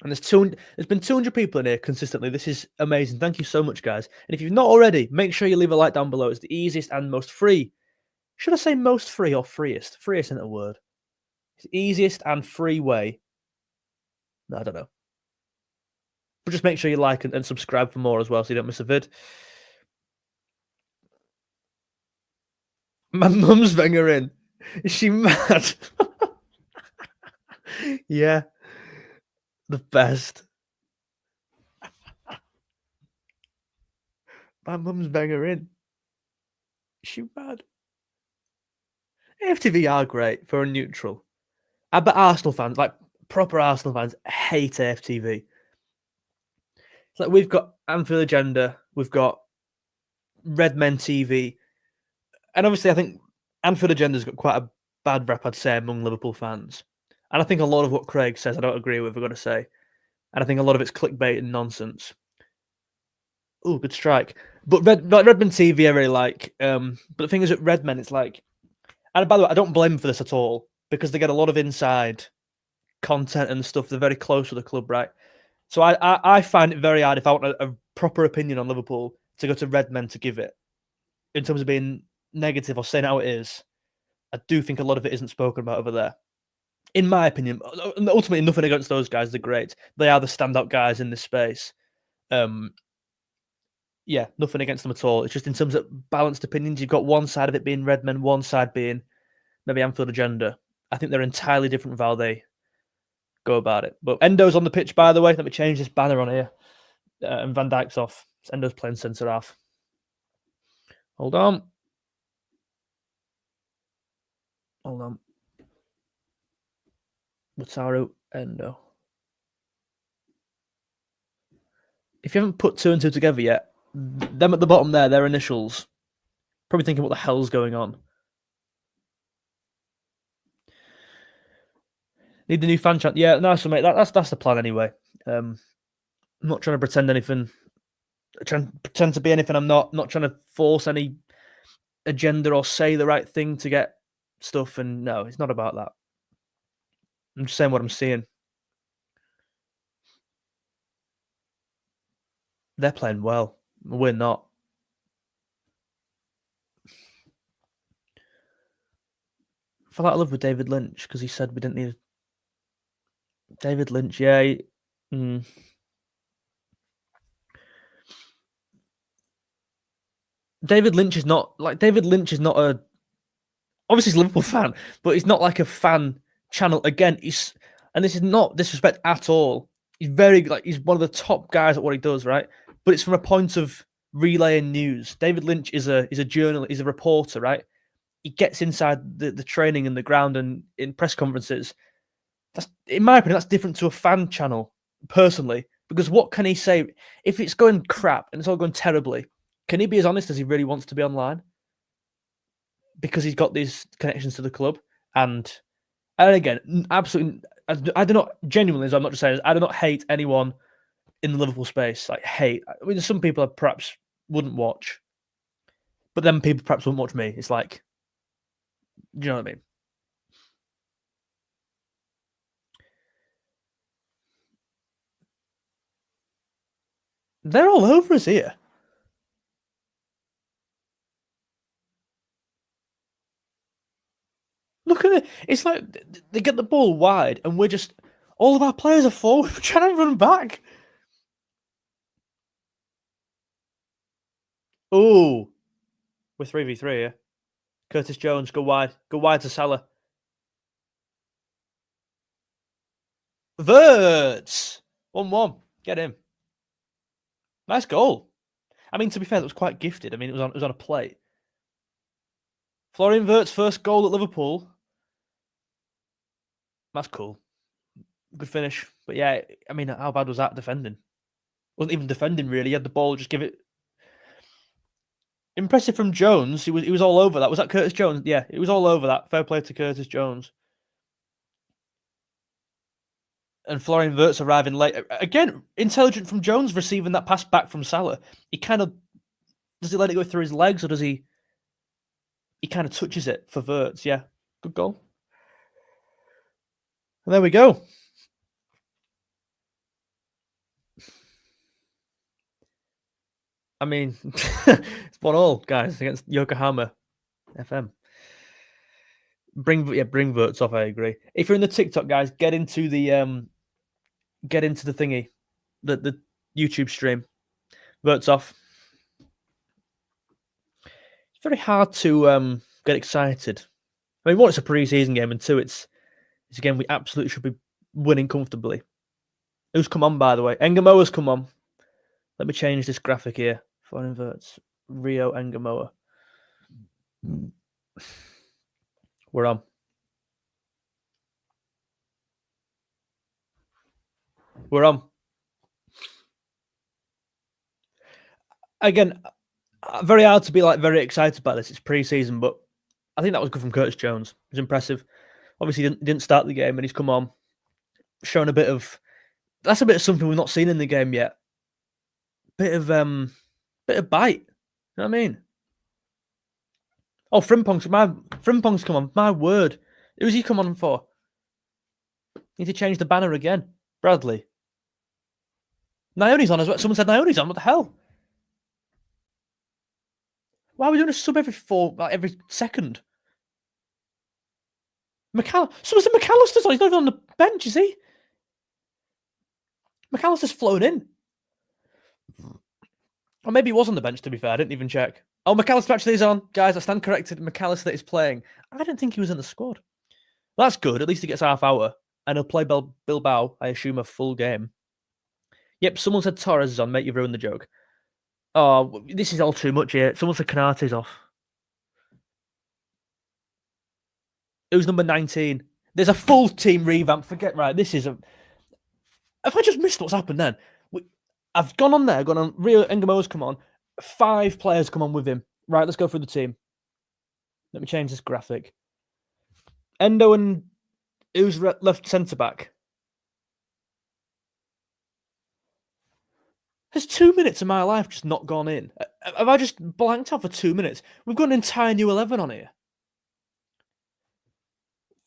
And there's been 200 people in here consistently. This is amazing. Thank you so much, guys. And if you've not already, make sure you leave a like down below. It's the easiest and most free. Should I say most free or freest? Freest isn't a word. It's the easiest and free way. No, I don't know. But just make sure you like and subscribe for more as well so you don't miss a vid. My mum's Wenger in. Is she mad? Yeah. The best. My mum's banging her in. She mad. AFTV are great for a neutral. I bet Arsenal fans, like proper Arsenal fans, hate AFTV. It's like we've got Anfield Agenda, we've got Red Men TV, and obviously I think Anfield Agenda's got quite a bad rep, I'd say, among Liverpool fans. And I think a lot of what Craig says, I don't agree with, I've got to say. And I think a lot of it's clickbait and nonsense. Oh, good strike. But Redmen TV I really like. But the thing is, at Redmen, it's like, and by the way, I don't blame them for this at all because they get a lot of inside content and stuff. They're very close to the club, right? So I find it very hard if I want a proper opinion on Liverpool to go to Redmen to give it in terms of being negative or saying how it is. I do think a lot of it isn't spoken about over there. In my opinion, ultimately, nothing against those guys. They're great. They are the standout guys in this space. Yeah, nothing against them at all. It's just in terms of balanced opinions, you've got one side of it being Redmen, one side being maybe Anfield Agenda. I think they're entirely different with how they go about it. But Endo's on the pitch, by the way. Let me change this banner on here. And Van Dijk's off. Endo's playing centre half. Hold on. Wataru, Endo. If you haven't put two and two together yet, them at the bottom there, their initials, probably thinking what the hell's going on. Need the new fan chant. Yeah, nice one, mate. That's the plan anyway. I'm not trying to pretend anything. Trying to pretend to be anything I'm not. Not trying to force any agenda or say the right thing to get stuff. And no, it's not about that. I'm just saying what I'm seeing. They're playing well. We're not. I fell out of love with David Lynch because he said we didn't need David Lynch. Yeah. David Lynch is not a. Obviously, he's a Liverpool fan, but he's not like a fan channel. Again, and this is not disrespect at all. He's he's one of the top guys at what he does, right? But it's from a point of relaying news. David Lynch is a journalist, he's a reporter, right? He gets inside the training and the ground and in press conferences. That's, in my opinion, that's different to a fan channel, personally. Because what can he say if it's going crap and it's all going terribly? Can he be as honest as he really wants to be online? Because he's got these connections to the club, and again, absolutely, I do not genuinely. As I'm not just saying, I do not hate anyone in the Liverpool space. Like hate. I mean, some people I perhaps wouldn't watch, but then people perhaps wouldn't watch me. It's like, do you know what I mean? They're all over us here. Look at it. It's like they get the ball wide, and we're just all of our players are forward. We're trying to run back. Oh, we're 3v3 here. Curtis Jones, go wide to Salah. Verts 1-1. Get him. Nice goal. I mean, to be fair, that was quite gifted. I mean, it was on a plate. Florian Wirtz's first goal at Liverpool. That's cool. Good finish. But yeah, I mean, how bad was that defending? Wasn't even defending really. He had the ball, just give it. Impressive from Jones. He was all over that. Was that Curtis Jones? Yeah, it was all over that. Fair play to Curtis Jones. And Florian Wirtz arriving late. Again, intelligent from Jones receiving that pass back from Salah. He kind of does he let it go through his legs or does he kind of touches it for Wirtz? Yeah, good goal. And there we go. I mean, it's 1-1, guys, against Yokohama FM. Bring Wirtz off. I agree. If you're in the TikTok, guys, get into the thingy, the YouTube stream. Wirtz off. It's very hard to get excited. I mean, one, it's a pre-season game, and two, it's a game we absolutely should be winning comfortably. Who's come on, by the way? Engamoa's come on. Let me change this graphic here 4 inverts. Rio Engamoa. We're on. We're on. Again, very hard to be like very excited about this. It's pre-season, but I think that was good from Curtis Jones. It was impressive. Obviously, he didn't start the game, and he's come on, shown a bit of. That's a bit of something we've not seen in the game yet. Bit of bite. You know what I mean? Oh, Frimpong's come on. My word, who's he come on for? Need to change the banner again. Bradley. Naoni's on as well. Someone said Naoni's on. What the hell? Why are we doing a sub every second? Someone said McAllister's on. He's not even on the bench, is he? McAllister's flown in. Or maybe he was on the bench, to be fair. I didn't even check. Oh, McAllister actually is on. Guys, I stand corrected. McAllister is playing. I didn't think he was in the squad. Well, that's good. At least he gets half hour. And he'll play Bilbao, I assume, a full game. Yep, someone said Torres is on. Mate, you've ruined the joke. Oh, this is all too much here. Someone said Canate's off. Who's number 19? There's a full team revamp. Forget, right, this is a... Have I just missed what's happened then? I've gone on there, Rio Engamoa's come on. 5 players come on with him. Right, let's go through the team. Let me change this graphic. Endo and... Who's left centre-back? Has 2 minutes of my life just not gone in? Have I just blanked out for 2 minutes? We've got an entire new 11 on here.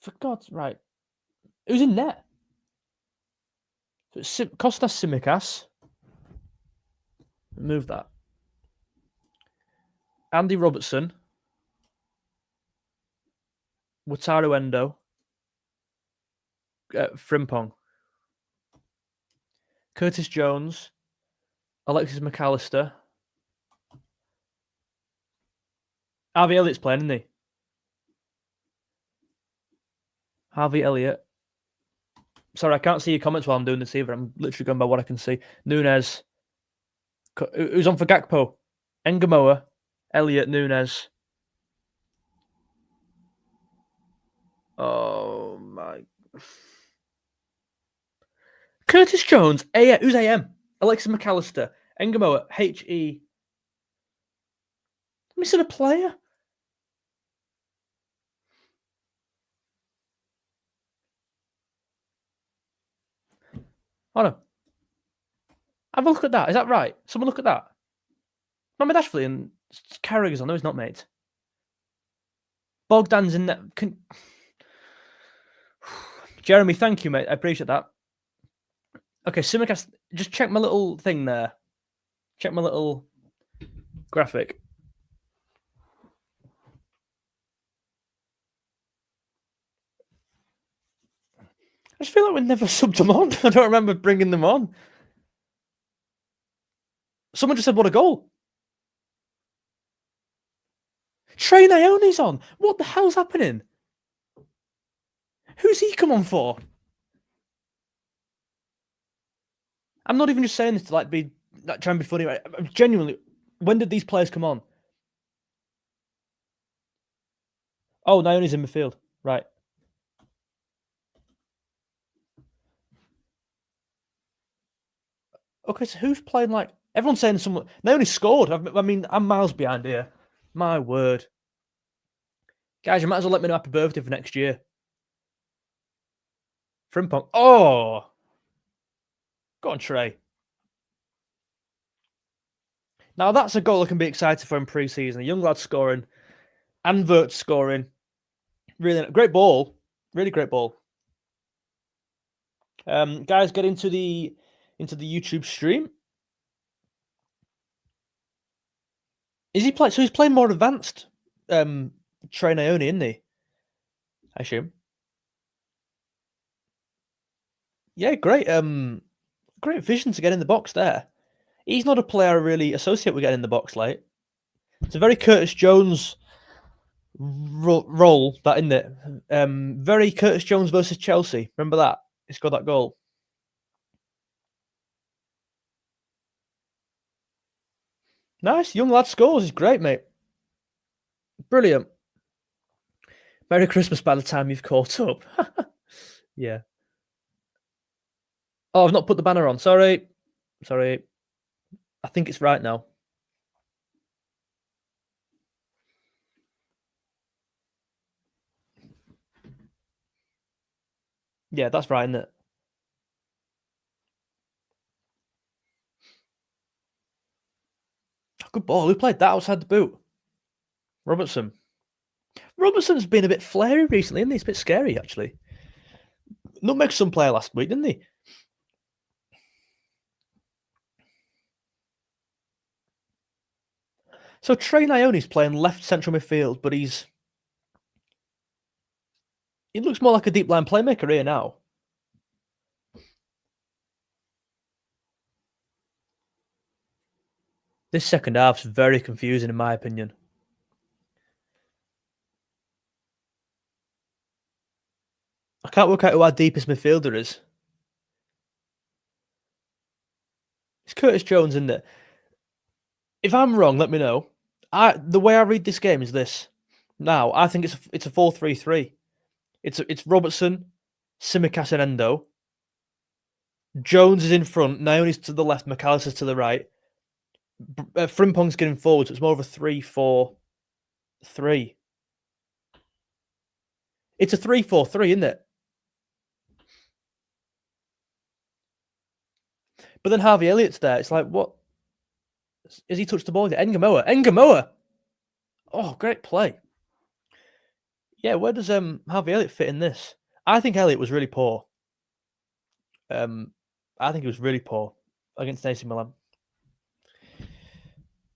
For God's... Right. Who's in net? So it's Kostas Tsimikas. Move that. Andy Robertson. Wataru Endo. Frimpong. Curtis Jones. Alexis McAllister. Harvey Elliott's playing, isn't he? Harvey Elliott. Sorry, I can't see your comments while I'm doing this either. I'm literally going by what I can see. Nunes. Who's on for Gakpo? Engamoa. Elliott, Nunes. Oh, my... Curtis Jones. Who's AM? Alexis McAllister. Engamoa. HE. Missing a player? Oh no. Have a look at that. Is that right? Someone look at that. Mohamed Ashley and Carragher's on. No, he's not, mate. Bogdan's in there. Jeremy, thank you, mate. I appreciate that. Okay, Tsimikas, just check my little thing there. Check my little graphic. I just feel like we never subbed them on. I don't remember bringing them on. Someone just said, what a goal. Trey Naoni's on. What the hell's happening? Who's he come on for? I'm not even just saying this to like be trying to be funny. Right? Genuinely, when did these players come on? Oh, Naoni's in midfield. Right. Okay, so who's playing like... Everyone's saying someone... Naoni scored. I mean, I'm miles behind here. My word. Guys, you might as well let me know happy birthday for next year. Frimpong. Oh! Go on, Trey. Now, that's a goal I can be excited for in pre-season. A young lad scoring. Anvert scoring. Really great ball. Really great ball. Guys, get into the YouTube stream. Is he playing? So he's playing more advanced Trey Naoni, isn't he? I assume. Yeah, great. Great vision to get in the box there. He's not a player I really associate with getting in the box late. It's a very Curtis Jones role, that, isn't it? Very Curtis Jones versus Chelsea. Remember that? He scored that goal. Nice. Young lad scores. He's great, mate. Brilliant. Merry Christmas by the time you've caught up. Yeah. Oh, I've not put the banner on. Sorry. I think it's right now. Yeah, that's right, isn't it? Good ball. Who played that outside the boot? Robertson. Robertson's been a bit flary recently, isn't he? It's a bit scary, actually. Nutmeg some player last week, didn't he? So Trey Nione's playing left central midfield, but he looks more like a deep line playmaker here now. This second half's very confusing, in my opinion. I can't work out who our deepest midfielder is. It's Curtis Jones, isn't it? If I'm wrong, let me know. The way I read this game is this. Now, I think it's a 4-3-3. It's Robertson, Tsimikas and Endo. Jones is in front, Naomi's to the left, McAllister's to the right. Frimpong's getting forward, so it's more of a 3-4-3. It's a 3-4-3, isn't it? But then Harvey Elliott's there. It's like, what? Has he touched the ball? Engamoa! Oh, great play. Yeah, where does Harvey Elliott fit in this? I think Elliott was really poor. I think he was really poor against AC Milan.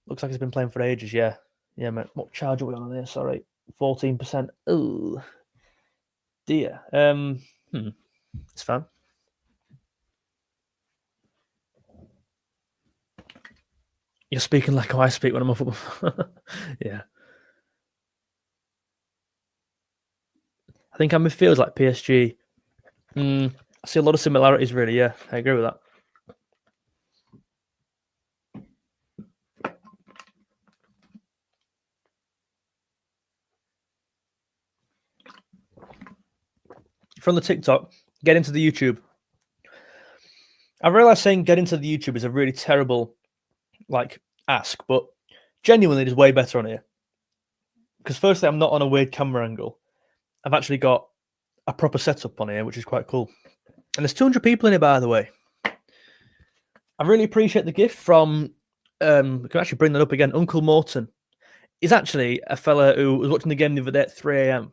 Looks like he's been playing for ages, yeah. Yeah, mate. What charge are we on there? Sorry. 14%. Oh, dear. It's fine. You're speaking like how I speak when I'm on football. Yeah. I think our midfield's like PSG. I see a lot of similarities, really. Yeah, I agree with that. From the TikTok, get into the YouTube. I realize saying get into the YouTube is a really terrible ask, but genuinely it is way better on here. Because firstly, I'm not on a weird camera angle. I've actually got a proper setup on here, which is quite cool. And there's 200 people in here, by the way. I really appreciate the gift from, we can actually bring that up again, Uncle Morton. He's actually a fella who was watching the game the other day at 3 a.m.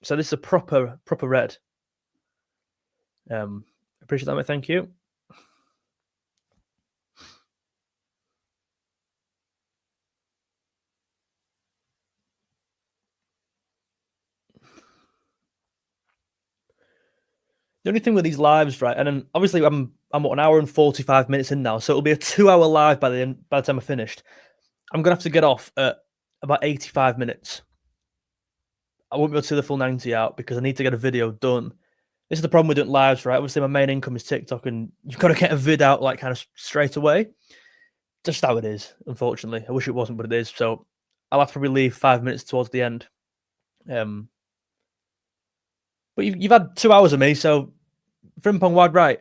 So this is a proper red. Appreciate that, mate. Thank you. The only thing with these lives, right, and then obviously I'm what, an hour and 45 minutes in now, so it'll be a 2-hour live by the time I finished. I'm gonna have to get off at about 85 minutes. I won't be able to see the full 90 out because I need to get a video done. This is the problem with doing lives, right? Obviously, my main income is TikTok, and you've got to get a vid out like kind of straight away. Just how it is, unfortunately. I wish it wasn't, but it is. So I'll have to probably leave 5 minutes towards the end. But you've had 2 hours of me, so Frimpong wide right.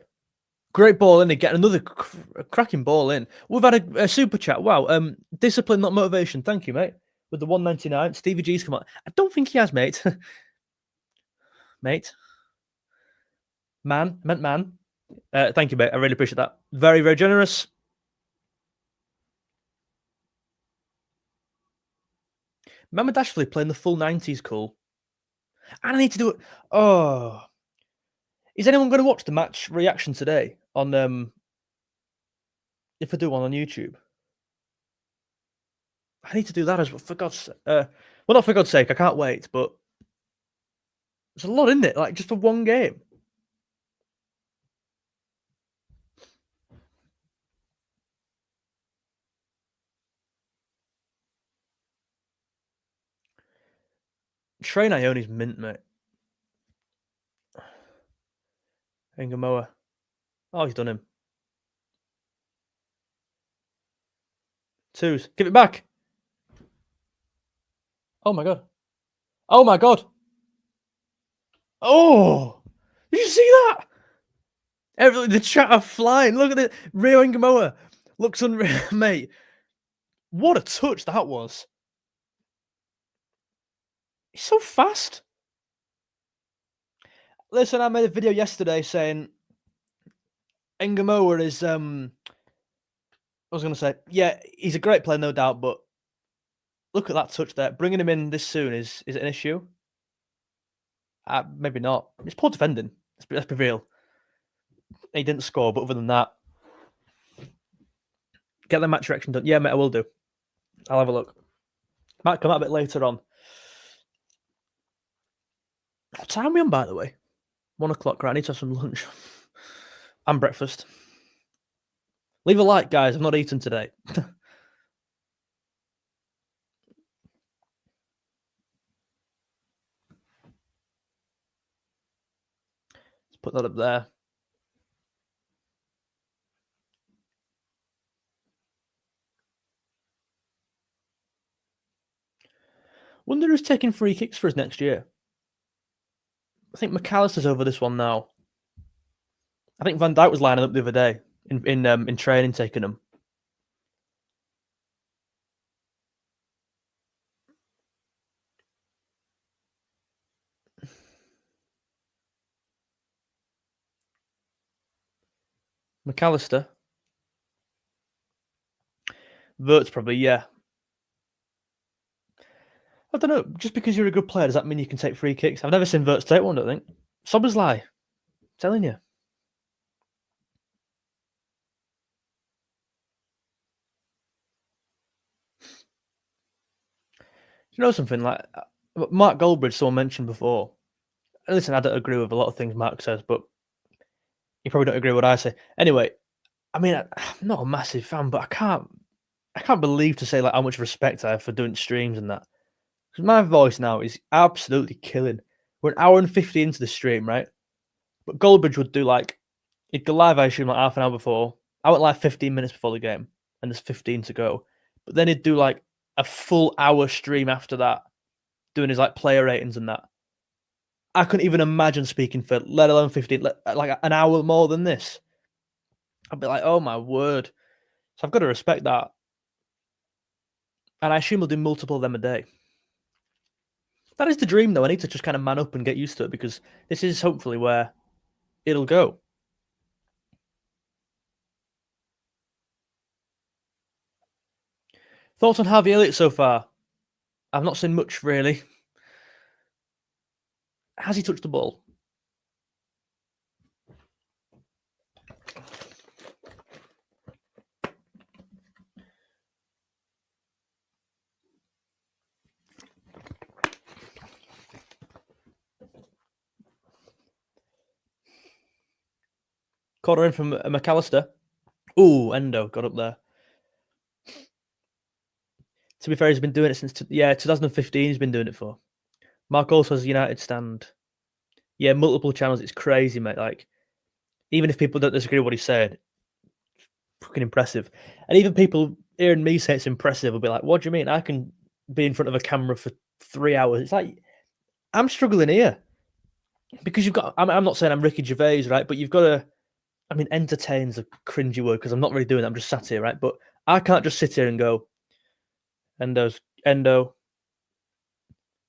Great ball in. Get another cracking ball in. We've had a super chat. Wow. Discipline, not motivation. Thank you, mate. With the 199, Stevie G's come on. I don't think he has, mate. Mate. Man. Thank you, mate. I really appreciate that. Very, very generous. Mehmet Ashford playing the full 90s, cool. And I need to do it. Oh. Is anyone going to watch the match reaction today on if I do one on YouTube? I need to do that as well, for God's sake. Well, not for God's sake, I can't wait, but there's a lot in it, like just for one game. Trey Nione's mint, mate. Engamoa. Oh, he's done him. Twos. Give it back. Oh my god. Oh my god. Oh! Did you see that? The chat are flying. Look at it. Rio Ngamoa looks unreal, mate. What a touch that was. He's so fast. Listen, I made a video yesterday saying Ngamoa is I was going to say, yeah, he's a great player, no doubt, but look at that touch there. Bringing him in this soon, is it an issue? Maybe not. It's poor defending. Let's be real. He didn't score, but other than that, get the match direction done. Yeah, mate, I will do. I'll have a look. Might come out a bit later on. What time are we on, by the way? 1 o'clock, right? I need to have some lunch and breakfast. Leave a like, guys. I've not eaten today. Let's put that up there. Wonder who's taking free kicks for us next year. I think McAllister's over this one now. I think Van Dijk was lining up the other day in training, taking them. McAllister. Vert's probably, yeah. I don't know. Just because you're a good player, does that mean you can take free kicks? I've never seen Verts take one, I don't think. Soberslai. I'm telling you. You know something? Like Mark Goldbridge, someone mentioned before. And listen, I don't agree with a lot of things Mark says, but you probably don't agree with what I say. Anyway, I mean, I'm not a massive fan, but I can't believe to say like how much respect I have for doing streams and that. Because my voice now is absolutely killing. We're an hour and 50 into the stream, right? But Goldbridge would do like, he'd go live, I assume, like half an hour before. I went live 15 minutes before the game, and there's 15 to go. But then he'd do like a full hour stream after that, doing his like player ratings and that. I couldn't even imagine speaking for, let alone 15, like an hour more than this. I'd be like, oh my word. So I've got to respect that. And I assume he'll do multiple of them a day. That is the dream, though. I need to just kind of man up and get used to it, because this is hopefully where it'll go. Thoughts on Harvey Elliott so far? I've not seen much, really. Has he touched the ball? Corner in from McAllister. Ooh, Endo got up there. To be fair, he's been doing it since 2015. He's been doing it for. Mark also has a United stand. Yeah, multiple channels. It's crazy, mate. Like, even if people don't disagree with what he said, fucking impressive. And even people hearing me say it's impressive will be like, "What do you mean? I can be in front of a camera for 3 hours." It's like, I'm struggling here because you've got. I'm not saying I'm Ricky Gervais, right? But you've got to. I mean, entertain's a cringy word because I'm not really doing that. I'm just sat here, right? But I can't just sit here and go, Endo,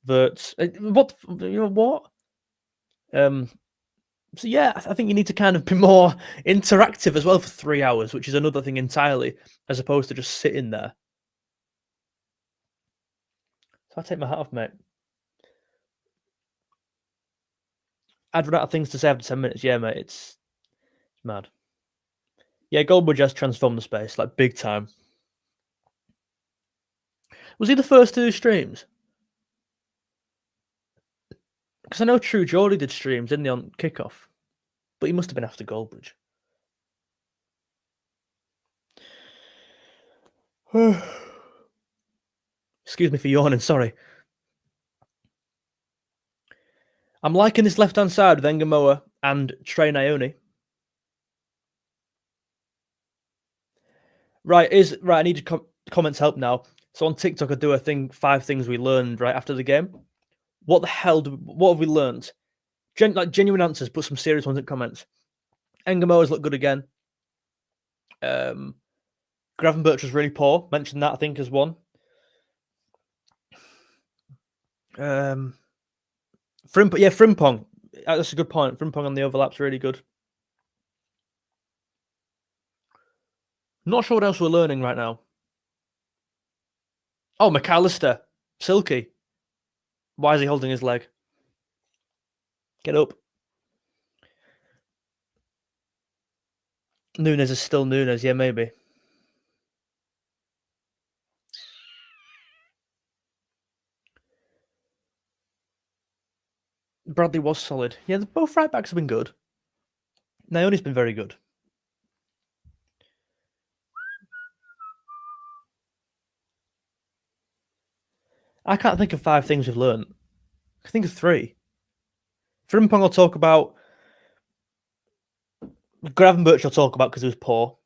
Verts. What? You know what? So yeah, I think you need to kind of be more interactive as well for 3 hours, which is another thing entirely, as opposed to just sitting there. So I take my hat off, mate. I'd run out of things to say after 10 minutes. Yeah, mate, it's mad. Yeah, Goldbridge has transformed the space, like big time. Was he the first to do streams? Because I know True Geordie did streams, didn't he, on kickoff? But he must have been after Goldbridge. Excuse me for yawning, sorry. I'm liking this left-hand side with Ngamoa and Trey Naoni. Right, I need to comments help now. So on TikTok, I do a thing, 5 things we learned right after the game. What the hell? What have we learned? Like genuine answers, but some serious ones in comments. Engamoa's looked good again. Gravenberch was really poor. Mentioned that, I think, as one. Frimpong. That's a good point. Frimpong on the overlap's really good. Not sure what else we're learning right now. Oh, McAllister. Silky. Why is he holding his leg? Get up. Nunes is still Nunes. Yeah, maybe. Bradley was solid. Yeah, both right backs have been good. Naoni's been very good. I can't think of 5 things we've learned. I think of 3. Frimpong I'll talk about. Gravenberch I'll talk about because he was poor.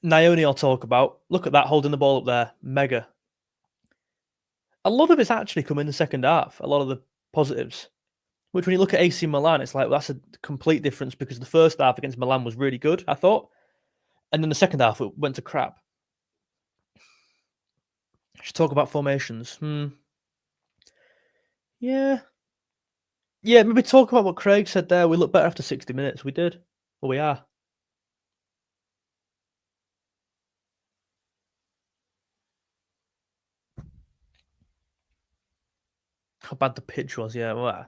Naoni I'll talk about. Look at that, holding the ball up there. Mega. A lot of it's actually come in the second half. A lot of the positives. Which when you look at AC Milan, it's like, well, that's a complete difference because the first half against Milan was really good, I thought. And then the second half, it went to crap. Should talk about formations. Yeah. Yeah, maybe talk about what Craig said there. We look better after 60 minutes. We did. Well, we are. How bad the pitch was, yeah. Well,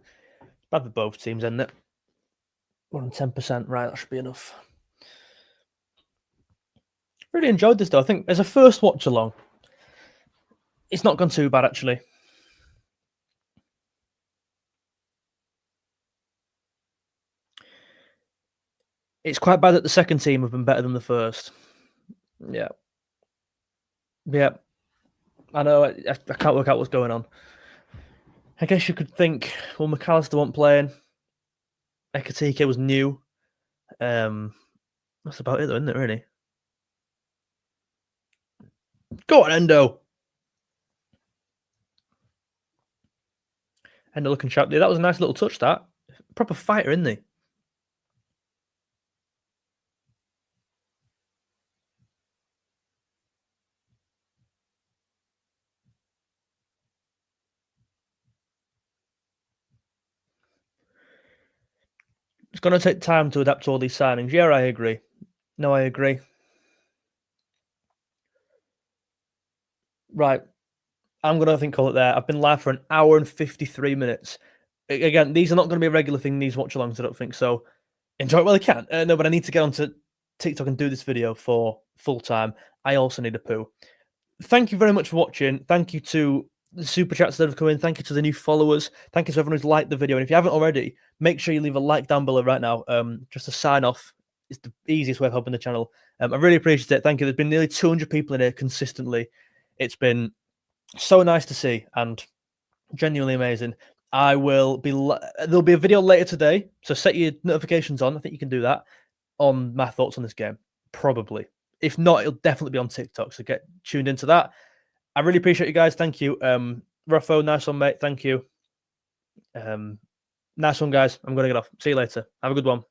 bad for both teams, isn't it? We're on 10%. Right, that should be enough. Really enjoyed this, though. I think as a first watch along, it's not gone too bad, actually. It's quite bad that the second team have been better than the first. Yeah. Yeah. I know. I can't work out what's going on. I guess you could think, well, McAllister wasn't playing. Ekatike was new. That's about it, though, isn't it, really? Go on, Endo. Endo looking sharp. That was a nice little touch, that. Proper fighter, isn't he? It's going to take time to adapt to all these signings. Yeah, I agree. No, I agree. Right. I'm going to, I think, call it there. I've been live for an hour and 53 minutes. Again, these are not going to be a regular thing, these watch-alongs, I don't think. So enjoy it while you can. No, but I need to get onto TikTok and do this video for full time. I also need a poo. Thank you very much for watching. Thank you to the super chats that have come in. Thank you to the new followers. Thank you to everyone who's liked the video. And if you haven't already, make sure you leave a like down below right now. Just to sign off. It's the easiest way of helping the channel. I really appreciate it. Thank you. There's been nearly 200 people in here consistently. It's been so nice to see and genuinely amazing. There'll be a video later today, so set your notifications on. I think you can do that on my thoughts on this game, probably. If not, it'll definitely be on TikTok, so get tuned into that. I really appreciate you guys. Thank you. Ruffo, nice one, mate. Thank you. Nice one, guys. I'm going to get off. See you later. Have a good one.